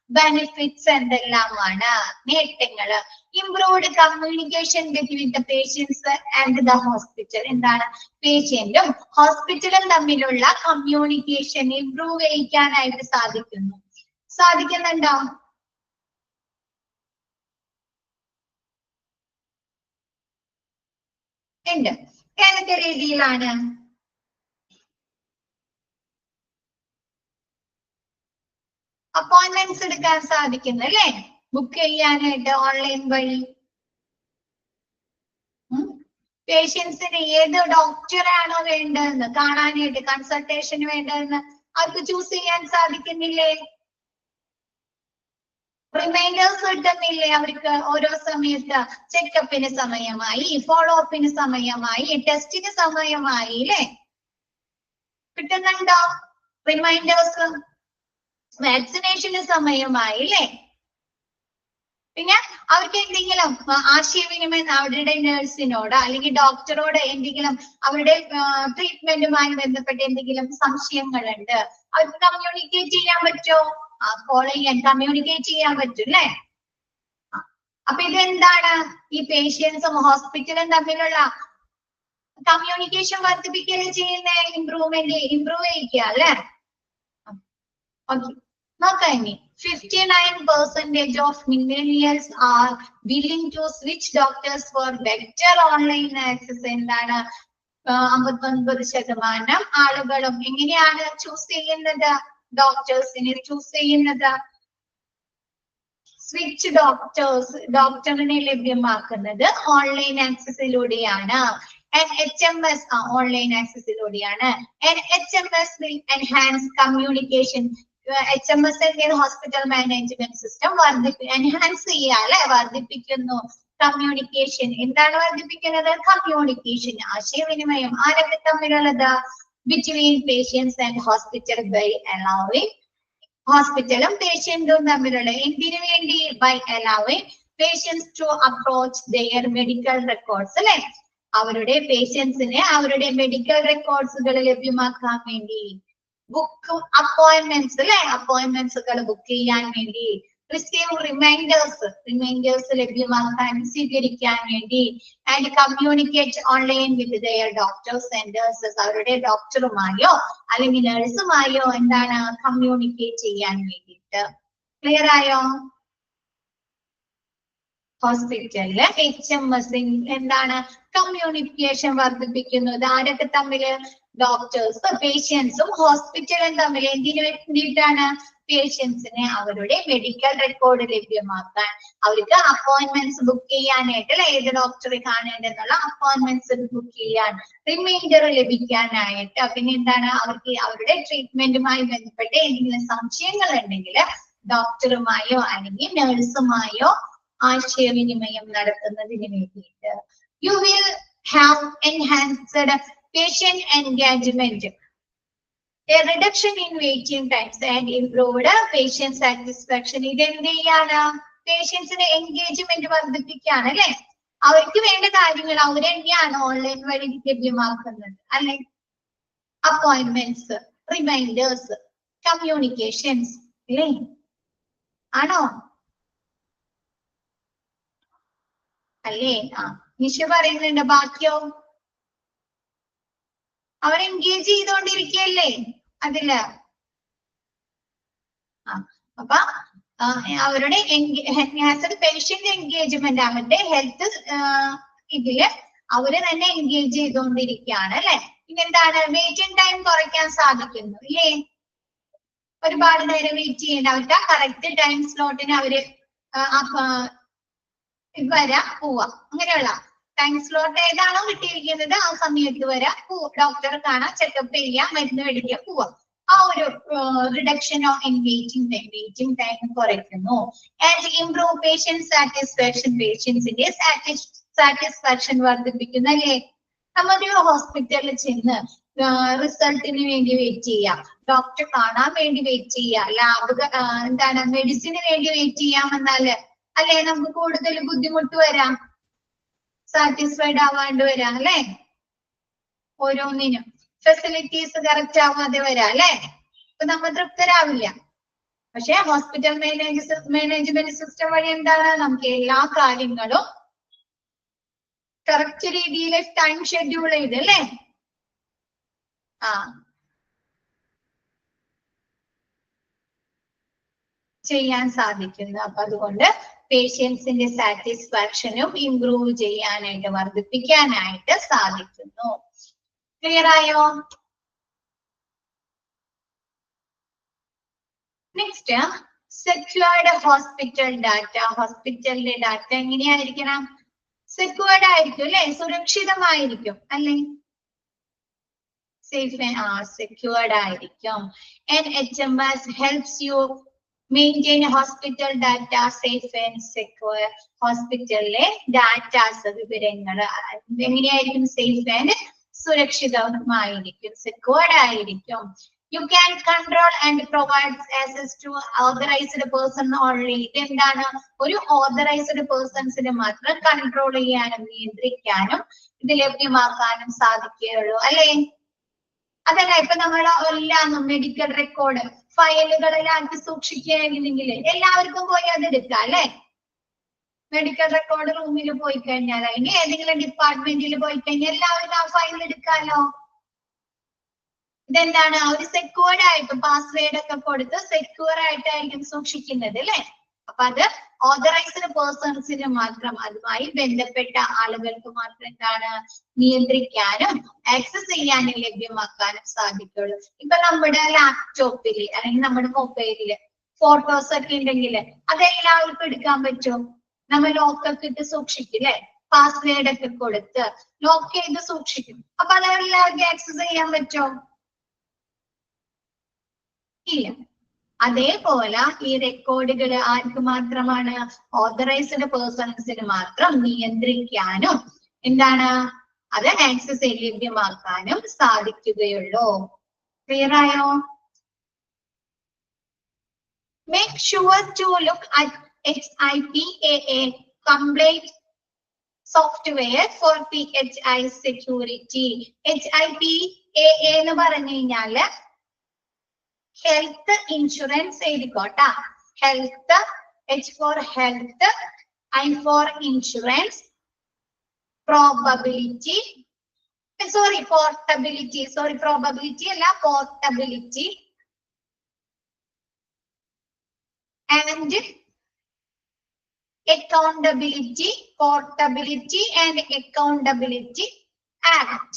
ബെനിഫിറ്റ്സ് എന്തെല്ലാമാണ്, നേട്ടങ്ങള്. Improved communication between the patients and the hospital. എന്താണ്, പേഷ്യന്റും ഹോസ്പിറ്റലും തമ്മിലുള്ള കമ്മ്യൂണിക്കേഷൻ ഇംപ്രൂവ് ചെയ്യിക്കാനായിട്ട് സാധിക്കുന്നുണ്ടോ. ഉണ്ട്. ഏതൊക്കെ രീതിയിലാണ്, അപ്പോയിന്റ്മെന്റ്സ് എടുക്കാൻ സാധിക്കുന്നു അല്ലെ, ബുക്ക് ചെയ്യാനായിട്ട് ഓൺലൈൻ വഴി. പേഷ്യൻസിന് ഏത് ഡോക്ടറാണോ വേണ്ടതെന്ന് കാണാനായിട്ട്, കൺസൾട്ടേഷന് വേണ്ടതെന്ന് അവർക്ക് ചൂസ് ചെയ്യാൻ സാധിക്കുന്നില്ലേ. റിമൈൻഡേഴ്സ് കിട്ടുന്നില്ലേ അവർക്ക്, ഓരോ സമയത്ത് ചെക്കപ്പിന് സമയമായി, ഫോളോ അപ്പിന് സമയമായി, ടെസ്റ്റിന് സമയമായി അല്ലെ, കിട്ടുന്നുണ്ടോ റിമൈൻഡേഴ്സ്. വാക്സിനേഷന് സമയമായി അല്ലെ. പിന്നെ അവർക്ക് എന്തെങ്കിലും ആശയവിനിമയം അവരുടെ നഴ്സിനോട് അല്ലെങ്കിൽ ഡോക്ടറോട് എന്തെങ്കിലും അവരുടെ ട്രീറ്റ്മെന്റുമായി ബന്ധപ്പെട്ട് എന്തെങ്കിലും സംശയങ്ങളുണ്ട്, അവർക്ക് കമ്മ്യൂണിക്കേറ്റ് ചെയ്യാൻ പറ്റുമോ, കോൾ ചെയ്യാൻ കമ്മ്യൂണിക്കേറ്റ് ചെയ്യാൻ പറ്റും അല്ലെ. അപ്പൊ ഇതെന്താണ്, ഈ പേഷ്യൻസും ഹോസ്പിറ്റലും തമ്മിലുള്ള കമ്മ്യൂണിക്കേഷൻ വർദ്ധിപ്പിക്കുകയല്ലേ ചെയ്യുന്ന, ഇംപ്രൂവ് ചെയ്യിക്കുക അല്ലെ. ഓക്കെ, നോക്കാം ഇനി. 59% of millennials are willing to switch doctors for better online access. എന്താണ്, 59% ആളുകളും എങ്ങനെയാണ് ചൂസ് ചെയ്യുന്നത്, ഡോക്ടേഴ്സിനെ ചൂസ് ചെയ്യുന്നത്, സ്വിച്ച് ഡോക്ടറിനെ ലഭ്യമാക്കുന്നത് ഓൺലൈൻ ആക്സസിലൂടെയാണ്. HMS ഓൺലൈൻ ആക്സസിലൂടെയാണ്. HMS will enhance communication. HMS hospital management system enhance ചെയ്യാല്ലേ, വർദ്ധിപ്പിക്കുന്നു കമ്മ്യൂണിക്കേഷൻ. എന്താണ് വർദ്ധിപ്പിക്കുന്നത്, കമ്മ്യൂണിക്കേഷൻ, ആശയവിനിമയം ആരൊക്കെ തമ്മിലുള്ളത്, between patients and hospital by allowing, ഹോസ്പിറ്റലും പേഷ്യന്റും തമ്മിലുള്ള എന്തിനു വേണ്ടി, by allowing patients to approach their medical records അല്ലെ, അവരുടെ പേഷ്യൻസിനെ അവരുടെ മെഡിക്കൽ റെക്കോർഡ്സുകൾ ലഭ്യമാക്കാൻ വേണ്ടി. ബുക്ക് അപ്പോയിന്റ്മെന്റ്സ് അല്ലെ, അപ്പോയിന്റ്മെന്റ്സുകൾ ബുക്ക് ചെയ്യാൻ വേണ്ടി. റിസീവ് റിമൈൻഡേഴ്സ് ലഭ്യമാക്കാൻ സ്വീകരിക്കാൻ വേണ്ടി. And communicate online with their doctors and nurses, അവരുടെ ഡോക്ടറുമായോ അല്ലെങ്കിൽ നഴ്സുമായോ എന്താണ് കമ്മ്യൂണിക്കേറ്റ് ചെയ്യാൻ വേണ്ടിയിട്ട്. ക്ലിയർ ആയോ. ഹോസ്പിറ്റലില് HMS എന്താണ്, കമ്മ്യൂണിക്കേഷൻ വർദ്ധിപ്പിക്കുന്നത് ആരൊക്കെ തമ്മില്, ഡോക്ടേഴ്സ് പേഷ്യൻസും ഹോസ്പിറ്റലും തമ്മിൽ. എന്തിനു വേണ്ടിയിട്ടാണ്, പേഷ്യൻസിനെ അവരുടെ മെഡിക്കൽ റെക്കോർഡ് ലഭ്യമാക്കാൻ, അവർക്ക് അപ്പോയിന്റ്മെന്റ്സ് ബുക്ക് ചെയ്യാനായിട്ട് അല്ലെ, ഏത് ഡോക്ടറെ കാണേണ്ടതെന്നുള്ള അപ്പോയിന്റ്മെന്റ്സ് ബുക്ക് ചെയ്യാൻ, റിമൈൻഡർ ലഭിക്കാനായിട്ട്. പിന്നെ എന്താണ്, അവർക്ക് അവരുടെ ട്രീറ്റ്മെന്റുമായി ബന്ധപ്പെട്ട് എന്തെങ്കിലും സംശയങ്ങൾ ഉണ്ടെങ്കിൽ ഡോക്ടറുമായോ അല്ലെങ്കിൽ നഴ്സുമായോ ആശയവിനിമയം നടത്തുന്നതിന് വേണ്ടിയിട്ട്. You will have enhanced patient engagement, a reduction in waiting times and improved patient satisfaction. ഇതെന്ത് ചെയ്യാണ്, പേഷ്യൻസിന്റെ എൻഗേജ്മെന്റ് വർദ്ധിപ്പിക്കുകയാണ് അല്ലെ, അവർക്ക് വേണ്ട കാര്യങ്ങൾ അവർ തന്നെയാണ് ഓൺലൈൻ വഴി ലഭ്യമാക്കുന്നത് അല്ലെ. അപ്പോയിന്റ്മെന്റ്സ്, റിമൈൻഡേഴ്സ്, കമ്മ്യൂണിക്കേഷൻസ് അല്ലേ, ആണോ അല്ലേ. നിഷ പറയുന്നുണ്ട്, ബാക്കിയോ അവർ എൻഗേജ് ചെയ്തോണ്ടിരിക്കുകയല്ലേ അതില്. അപ്പൊ അവരുടെ പേഷ്യന്റ് എൻഗേജ്മെന്റ് അവരുടെ ഹെൽത്ത് ഇതില് അവര് തന്നെ എൻഗേജ് ചെയ്തുകൊണ്ടിരിക്കുകയാണ് അല്ലെ. പിന്നെന്താണ്, വെയിറ്റിംഗ് ടൈം കുറയ്ക്കാൻ സാധിക്കുന്നു ഇല്ലേ. ഒരുപാട് നേരം വെയിറ്റ് ചെയ്യേണ്ട, അവർക്ക് കറക്റ്റ് ടൈം സ്ലോട്ടിന് അവര് വരാ പോവാ, അങ്ങനെയുള്ള ടൈം സ്ലോട്ട് ഏതാണോ കിട്ടിയിരിക്കുന്നത് ആ സമയത്ത് വരാ പോവാ, ഡോക്ടറെ കാണാൻ, ചെക്കപ്പ് ചെയ്യാൻ, മരുന്ന് മേടിക്കുക, പോവാ. ആ ഒരു റിഡക്ഷൻ ഓഫ് വെയിറ്റിംഗ് ടൈം കുറയ്ക്കുന്നു. ആൻഡ് ഇംപ്രൂവ് പേഷ്യന്റ് സാറ്റിസ്ഫാക്ഷൻ, പേഷ്യൻസിന്റെ സാറ്റിസ്ഫാക്ഷൻ വർദ്ധിപ്പിക്കുന്നു അല്ലേ. നമ്മളൊരു ഹോസ്പിറ്റലിൽ ചെന്ന് റിസൾട്ടിന് വേണ്ടി വെയിറ്റ് ചെയ്യാം, ഡോക്ടറെ കാണാൻ വേണ്ടി വെയിറ്റ് ചെയ്യാം, ലാബ് എന്താണ് മെഡിസിന് വേണ്ടി വെയിറ്റ് ചെയ്യാമെന്നാല് അല്ലെ നമുക്ക് കൂടുതൽ ബുദ്ധിമുട്ട് വരാം, സാറ്റിസ്ഫൈഡ് ആവാണ്ട് വരാം അല്ലെ. ഓരോന്നിനും ഫെസിലിറ്റീസ് കറക്റ്റ് ആവാതെ വരാം അല്ലെ. അപ്പൊ നമ്മൾ തൃപ്തരാവില്ല. പക്ഷെ ഹോസ്പിറ്റൽ മാനേജ്മെന്റ് സിസ്റ്റം വഴി എന്താണ്, നമുക്ക് എല്ലാ കാര്യങ്ങളും കറക്റ്റ് രീതിയിൽ ടൈം ഷെഡ്യൂൾ ചെയ്ത് അല്ലേ ചെയ്യാൻ സാധിക്കുന്നു. അപ്പൊ അതുകൊണ്ട് പേഷ്യൻസിന്റെ സാറ്റിസ്ഫാക്ഷനും ഇംപ്രൂവ് ചെയ്യാനായിട്ട്, വർദ്ധിപ്പിക്കാനായിട്ട് സാധിക്കുന്നു. ക്ലിയർ ആയോ? Next, secured hospital data. ഹോസ്പിറ്റലിന്റെ ഡാറ്റ എങ്ങനെയായിരിക്കണം? സെക്യൂർഡ് ആയിരിക്കും അല്ലെ, സുരക്ഷിതമായിരിക്കും അല്ലെ. സെക്യൂർഡ് ആയിരിക്കും. NHMS helps you maintain hospital data safe and secure. ഹോസ്പിറ്റലിലെ ഡാറ്റാസ്, വിവരങ്ങൾ എങ്ങനെയായിരിക്കും? സേഫ് ആൻഡ് സുരക്ഷിതമായിരിക്കും, സെക്യൂർഡ് ആയിരിക്കും. You can control and provide access to authorized person only. ഇതെന്താണ്? ഒരു ഓതറൈസ്ഡ് പേഴ്സൺസിന് മാത്രം കൺട്രോൾ ചെയ്യാനും നിയന്ത്രിക്കാനും ഇത് ലഭ്യമാക്കാനും സാധിക്കുകയുള്ളൂ അല്ലെ. അതല്ല, ഇപ്പൊ നമ്മൾ എല്ലാം മെഡിക്കൽ റെക്കോർഡ് ഫയലുകളിലാക്കി സൂക്ഷിക്കുകയാണെങ്കിൽ എല്ലാവർക്കും പോയി അത് എടുക്കാം അല്ലെ. മെഡിക്കൽ റെക്കോർഡ് റൂമിൽ പോയി കഴിഞ്ഞാൽ, അല്ലെങ്കിൽ ഏതെങ്കിലും ഡിപ്പാർട്ട്മെന്റിൽ പോയി കഴിഞ്ഞാൽ എല്ലാവർക്കും ആ ഫയൽ എടുക്കാലോ. ഇതെന്താണ്? ഒരു സെക്യൂർഡ് ആയിട്ട് പാസ്വേഡ് ഒക്കെ കൊടുത്ത് സെക്യൂർ ആയിട്ടായിരിക്കും സൂക്ഷിക്കുന്നത് അല്ലെ. അപ്പൊ അത് ഓതറൈസ്ഡ് പേഴ്സൺസിന് മാത്രം, അതുമായി ബന്ധപ്പെട്ട ആളുകൾക്ക് മാത്രം എന്താണ് നിയന്ത്രിക്കാനും ആക്സസ് ചെയ്യാനും ലഭ്യമാക്കാനും സാധിക്കുള്ളൂ. ഇപ്പൊ നമ്മുടെ ലാപ്ടോപ്പില് അല്ലെങ്കിൽ നമ്മുടെ മൊബൈലില് ഫോട്ടോസ് ഒക്കെ ഉണ്ടെങ്കിൽ അതെല്ലാവർക്കും എടുക്കാൻ പറ്റും. നമ്മൾ ലോക്കൊക്കെ ഇട്ട് സൂക്ഷിക്കില്ലേ, പാസ്വേഡ് ഒക്കെ കൊടുത്ത് ലോക്ക് ചെയ്ത് സൂക്ഷിക്കും. അപ്പൊ അതെല്ലാവർക്കും ആക്സസ് ചെയ്യാൻ പറ്റുമോ? ഇല്ല. അതേപോലെ ഈ റെക്കോർഡുകൾ ആർക്ക് മാത്രമാണ്? ഓതറൈസ്ഡ് പേഴ്സൺസിന് മാത്രം നിയന്ത്രിക്കാനും എന്താണ് അത് ആക്സസ് ലഭ്യമാക്കാനും സാധിക്കുകയുള്ളൂ. ക്ലിയർ ആയോ? Make sure to look at HIPAA compliant software for PHI security. HIPAA എന്ന് പറഞ്ഞു കഴിഞ്ഞാല് ഹെൽത്ത് ഇൻഷുറൻസ് എഴുതിക്കോട്ടാ. Health, H for health, I for insurance, probability, portability അല്ല, portability and accountability, portability and accountability act.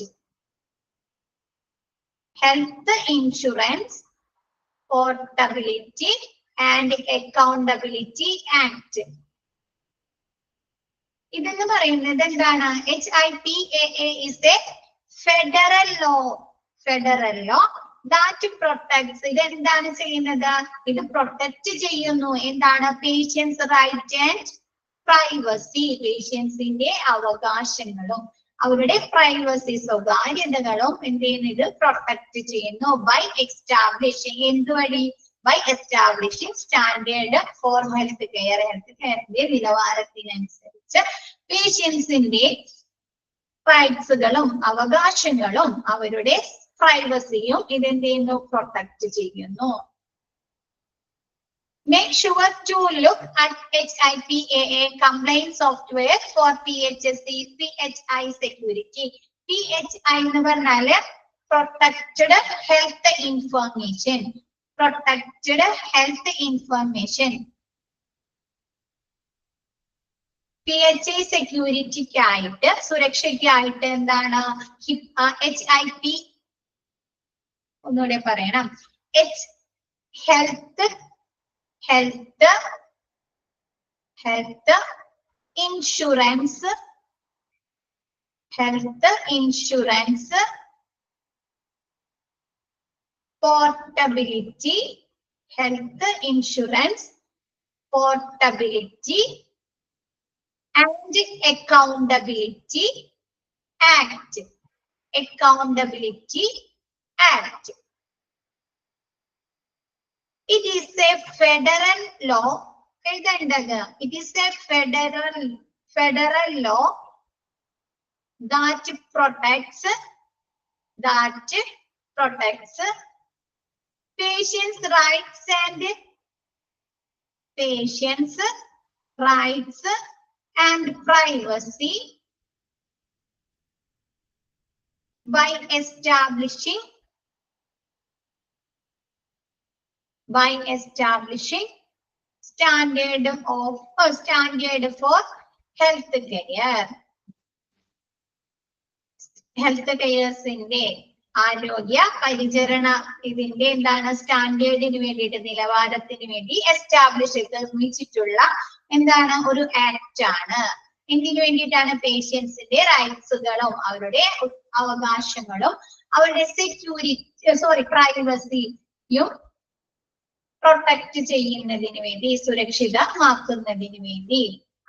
Health insurance, portability and accountability act. ഇതെന്ന് പറയുന്നത് എന്താണ്? HIPAA is a federal law that protects. ഇതെന്താണ് ചെയ്യുന്നത്? ഇത് protect ചെയ്യുന്നു. എന്താണ്? പേഷ്യൻസ് റൈറ്റ് ആൻഡ് പ്രൈവസി, പേഷ്യൻസിന്റെ അവകാശങ്ങളും അവരുടെ പ്രൈവസി, സ്വകാര്യതകളും എന്ത് ചെയ്യുന്നു? ഇത് പ്രൊട്ടക്ട് ചെയ്യുന്നു. ബൈ എസ്റ്റാബ്ലിഷിംഗ്, എന്തുവഴി? By establishing standard for health care. Health കെയറിന്റെ നിലവാരത്തിനനുസരിച്ച് പേഷ്യൻസിന്റെ റൈറ്റ്സുകളും അവകാശങ്ങളും അവരുടെ പ്രൈവസിയും ഇതെന്ത് ചെയ്യുന്നു? പ്രൊട്ടക്ട് ചെയ്യുന്നു. Make sure to look at HIPAA compliant software for PHI security. PHI എന്ന് പറഞ്ഞാല് protected health information. Protected health information PHI സെക്യൂരിറ്റിക്കായിട്ട് സുരക്ഷയ്ക്കായിട്ട് എന്താണ് HIP ഒന്നുകൂടെ പറയണം. Health insurance portability and Accountability Act. It is a federal law. It is a federal law that protects patients' rights and privacy by establishing standard for health care. ആരോഗ്യ പരിചരണ ഇതിന്റെ എന്താണ് സ്റ്റാൻഡേർഡിന് വേണ്ടിയിട്ട് നിലവാരത്തിന് വേണ്ടി എസ്റ്റാബ്ലിഷ് നിർമ്മിച്ചിട്ടുള്ള എന്താണ് ഒരു ആക്ട് ആണ്. എന്തിനു വേണ്ടിയിട്ടാണ്? പേഷ്യൻസിന്റെ റൈറ്റ്സുകളും അവരുടെ അവകാശങ്ങളും അവരുടെ പ്രൈവസിയും പ്രൊട്ടക്ട് ചെയ്യുന്നതിന് വേണ്ടി, സുരക്ഷിതമാക്കുന്നതിന് വേണ്ടി.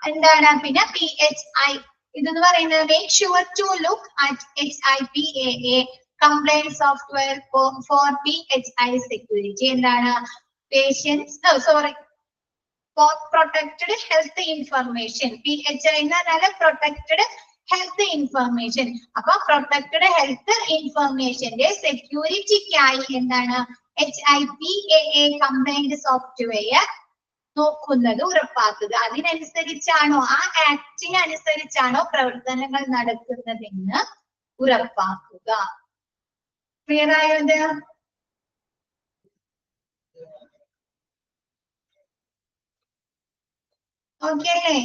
എന്താണ് പിന്നെ PHI ഇതെന്ന് പറയുന്നത് make sure to look at HIPAA complaint software for PHI security. എന്താണ്? for protected health information. PHI എന്ന് പറഞ്ഞാൽ protected health information. അപ്പൊ protected health informationന്റെ സെക്യൂരിറ്റിക്കായി എന്താണ് HIPAA കംപ്ലൈന്റ് സോഫ്റ്റ്വെയർ നോക്കുന്നത് ഉറപ്പാക്കുക. അതിനനുസരിച്ചാണോ ആ ആക്ടിനനുസരിച്ചാണോ പ്രവർത്തനങ്ങൾ നടക്കുന്നതെന്ന് ഉറപ്പാക്കുക. ക്ലിയർ ആയോ? ഓക്കെ അല്ലേ?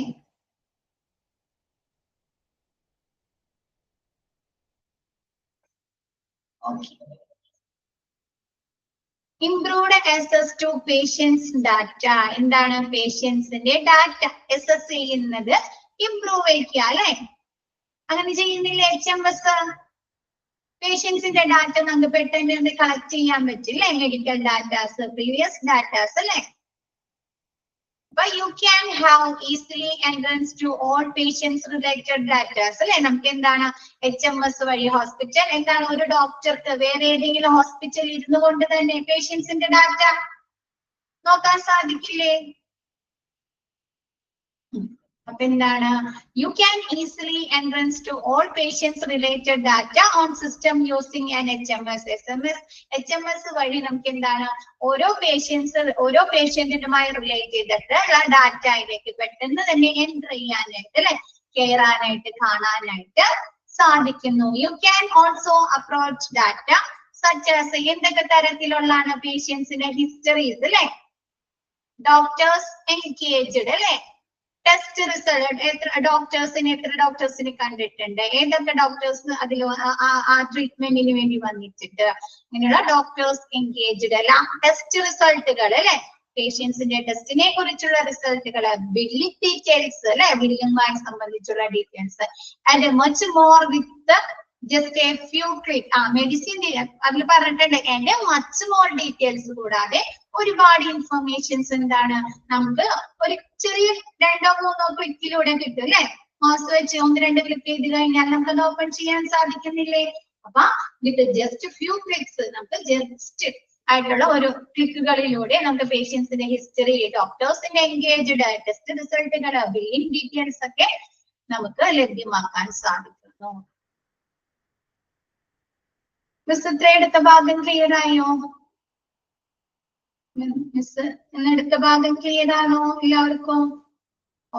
Okay. Improved access to patients data. എന്താണ്? പേഷ്യൻസിന്റെ ഡാറ്റ അക്സസ് ചെയ്യുന്നത് ഇംപ്രൂവ് ചെയ്യുക അല്ലെ? അങ്ങനെ ചെയ്യുന്നില്ല HMS? പേഷ്യൻസിന്റെ ഡാറ്റ നമുക്ക് പെട്ടെന്ന് കളക്ട് ചെയ്യാൻ പറ്റില്ലേ? മെഡിക്കൽ ഡാറ്റാസ്, പ്രീവിയസ് ഡാറ്റാസ് അല്ലെ? But you can have easily entrance to all patients related data. അല്ലെ? നമുക്ക് എന്താണ് HMS വഴി ഹോസ്പിറ്റൽ എന്താണ് ഒരു ഡോക്ടർക്ക് വേറെ ഏതെങ്കിലും ഹോസ്പിറ്റലിൽ ഇരുന്നു കൊണ്ട് തന്നെ പേഷ്യൻസിന്റെ ഡാറ്റ നോക്കാൻ സാധിക്കില്ലേ? അപ്പൊ എന്താണ് you can easily entrance to all patients related data on system using an HMS വഴി നമുക്ക് എന്താണ് ഓരോ പേഷ്യന്റിനുമായി റിലേറ്റ് ചെയ്തിട്ടുള്ള ഡാറ്റയിലേക്ക് പെട്ടെന്ന് തന്നെ എൻറ്റർ ചെയ്യാനായിട്ട് അല്ലെ കയറാനായിട്ട് കാണാനായിട്ട് സാധിക്കുന്നു. You can also approach data such as എന്തൊക്കെ തരത്തിലുള്ളതാണ് പേഷ്യൻസിന്റെ ഹിസ്റ്ററീസ് അല്ലെ, ഡോക്ടേഴ്സ് എൻഗേജ്ഡ് അല്ലെ, ടെസ്റ്റ് റിസൾട്ട് എത്ര ഡോക്ടേഴ്സിനെ കണ്ടിട്ടുണ്ട്, ഏതൊക്കെ ഡോക്ടേഴ്സ് അതിൽ ആ ട്രീറ്റ്മെന്റിന് വേണ്ടി വന്നിട്ടുണ്ട്, അങ്ങനെയുള്ള ഡോക്ടേഴ്സ് എൻഗേജ്ഡ് അല്ല. ടെസ്റ്റ് റിസൾട്ടുകൾ അല്ലെ, പേഷ്യൻസിന്റെ ടെസ്റ്റിനെ കുറിച്ചുള്ള റിസൾട്ടുകൾ, ബില്ലിംഗ് ഡീറ്റെയിൽസ് അല്ലെ, ബില്ലിംഗുമായി സംബന്ധിച്ചുള്ള details and much more with just A few click. Medicine അതിൽ പറഞ്ഞിട്ടുണ്ട് എന്റെ മച്ച് മോർ ഡീറ്റെയിൽസ് കൂടാതെ ഒരുപാട് ഇൻഫർമേഷൻസ് എന്താണ് നമുക്ക് ഒരു ചെറിയ 2-3 ക്ലിക്കിലൂടെ കിട്ടും അല്ലെ. മൗസ് വെച്ച് 1-2 ക്ലിക്ക് ചെയ്ത് കഴിഞ്ഞാൽ നമുക്ക് ഓപ്പൺ ചെയ്യാൻ സാധിക്കുന്നില്ലേ? അപ്പൊ വിത്ത് ജസ്റ്റ് ഫ്യൂ ക്ലിക്സ് നമുക്ക് ജസ്റ്റ് ആയിട്ടുള്ള ഒരു ക്ലിക്കുകളിലൂടെ നമുക്ക് പേഷ്യൻസിന്റെ ഹിസ്റ്ററി, ഡോക്ടേഴ്സിന്റെ എൻഗേജ്ഡ്, ടെസ്റ്റ് റിസൾട്ടുകൾ, ബില്ലിംഗ് ഡീറ്റെയിൽസ് ഒക്കെ നമുക്ക് ലഭ്യമാക്കാൻ സാധിക്കുന്നു. മിസ് ഇത്രയെടുത്ത ഭാഗം ക്ലിയർ ആയോ? മിസ് ഇന്നെടുത്ത ഭാഗം ക്ലിയർ ആണോ എല്ലാവർക്കും?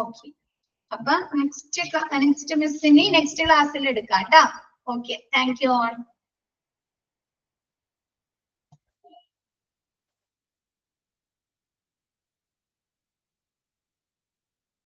ഓക്കെ. അപ്പൊ നെക്സ്റ്റ് മിസ്സിന് നെക്സ്റ്റ് ക്ലാസ്സിൽ എടുക്കാം കേട്ടോ. Okay, thank you all.